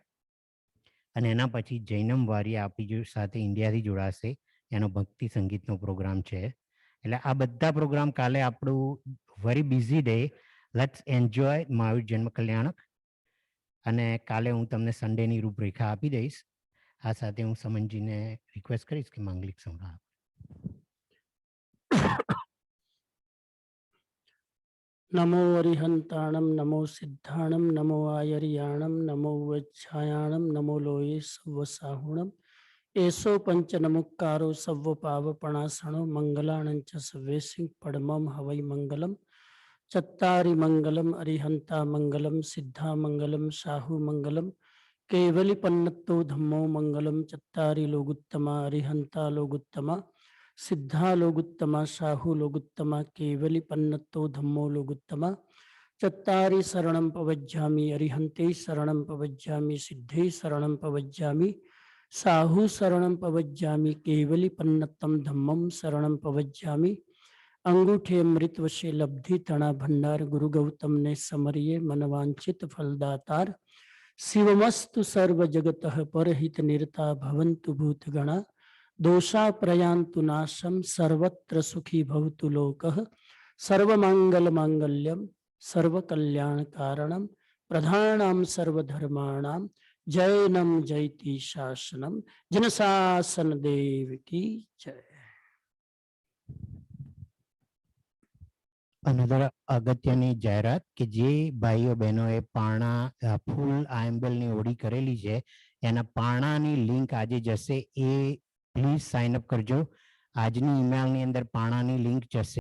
અને એના પછી જૈનમ વારી આપણી સાથે ઇન્ડિયાથી જોડાશે. એનો ભક્તિ સંગીતનો પ્રોગ્રામ છે. એટલે આ બધા પ્રોગ્રામ કાલે આપણું very busy day. Let's enjoy Mahavir જન્મ કલ્યાણક. અને કાલે હું તમને સન્ડેની રૂપરેખા આપી દઈશ. આ સાથે હું સમનજીને રિક્વેસ્ટ કરીશ કે માંગલિક સંગ્રહ. નમો અરિહંતાણમ, નમો સિદ્ધાણમ, નમો આયર્યાણમ, નમો વજ્જાયાણમ, નમો લોયે સવસાહુણમ. એસો પંચ નમુકારો સવ પાવપણાસણો મંગલાણંચ સવેસિંહ પડમમ હવૈ મંગલમ. ચત્તારી મંગલમ અરિહંતા મંગલમ, સિદ્ધા મંગલમ, સાહુ મંગલમ, કેવલી પન્નતો ધમ્મો મંગલમ. ચત્તારી લોગુત્તમા અરિહંતા લોગુત્તમા, સિદ્ધા લોગુત્તમા, સાહુ લોગુત્તમા, કેવલી પન્નતો ધમ્મો લોગુત્તમા. ચત્તારી શરણમ પવજ્જામિ, અરિહંતે શરણમ પવજ્જામિ, સિદ્ધે શરણમ પવજ્જામિ, સાહુ શરણમ પવજ્જામિ, કેવલી પન્નતમ ધમ્મમ શરણમ પવજ્જામિ. અંગૂઠે અમૃત વશે લબ્ધિ તણા ભંડાર, ગુરુ ગૌતમને સમરીએ મનવાંચિત ફલદાતાર. શિવમસ્તુ સર્વ જગત પરહિત નિરતા, ભવંતુ ભૂતગણા દોષા પ્રયાન્તુ નાશમ, સર્વત્ર સુખી ભવતુ લોકઃ. સર્વમાંગલ માંગલ્યમ સર્વ કલ્યાણ કારણમ, પ્રધાનામ સર્વધર્માણામ જૈનમ જયતિ શાસનમ. જન શાસન દેવ કી જય. અનધર અગત્યની જાહેરાત કે જે ભાઈઓ બહેનોએ પારણા ફૂલ આયંબેલની ઓળી કરેલી છે એના પારણાની લિંક આજે જશે એ પ્લીઝ સાઇન અપ કરજો. આજની ઈમેલની અંદર પારણાની લિંક જશે.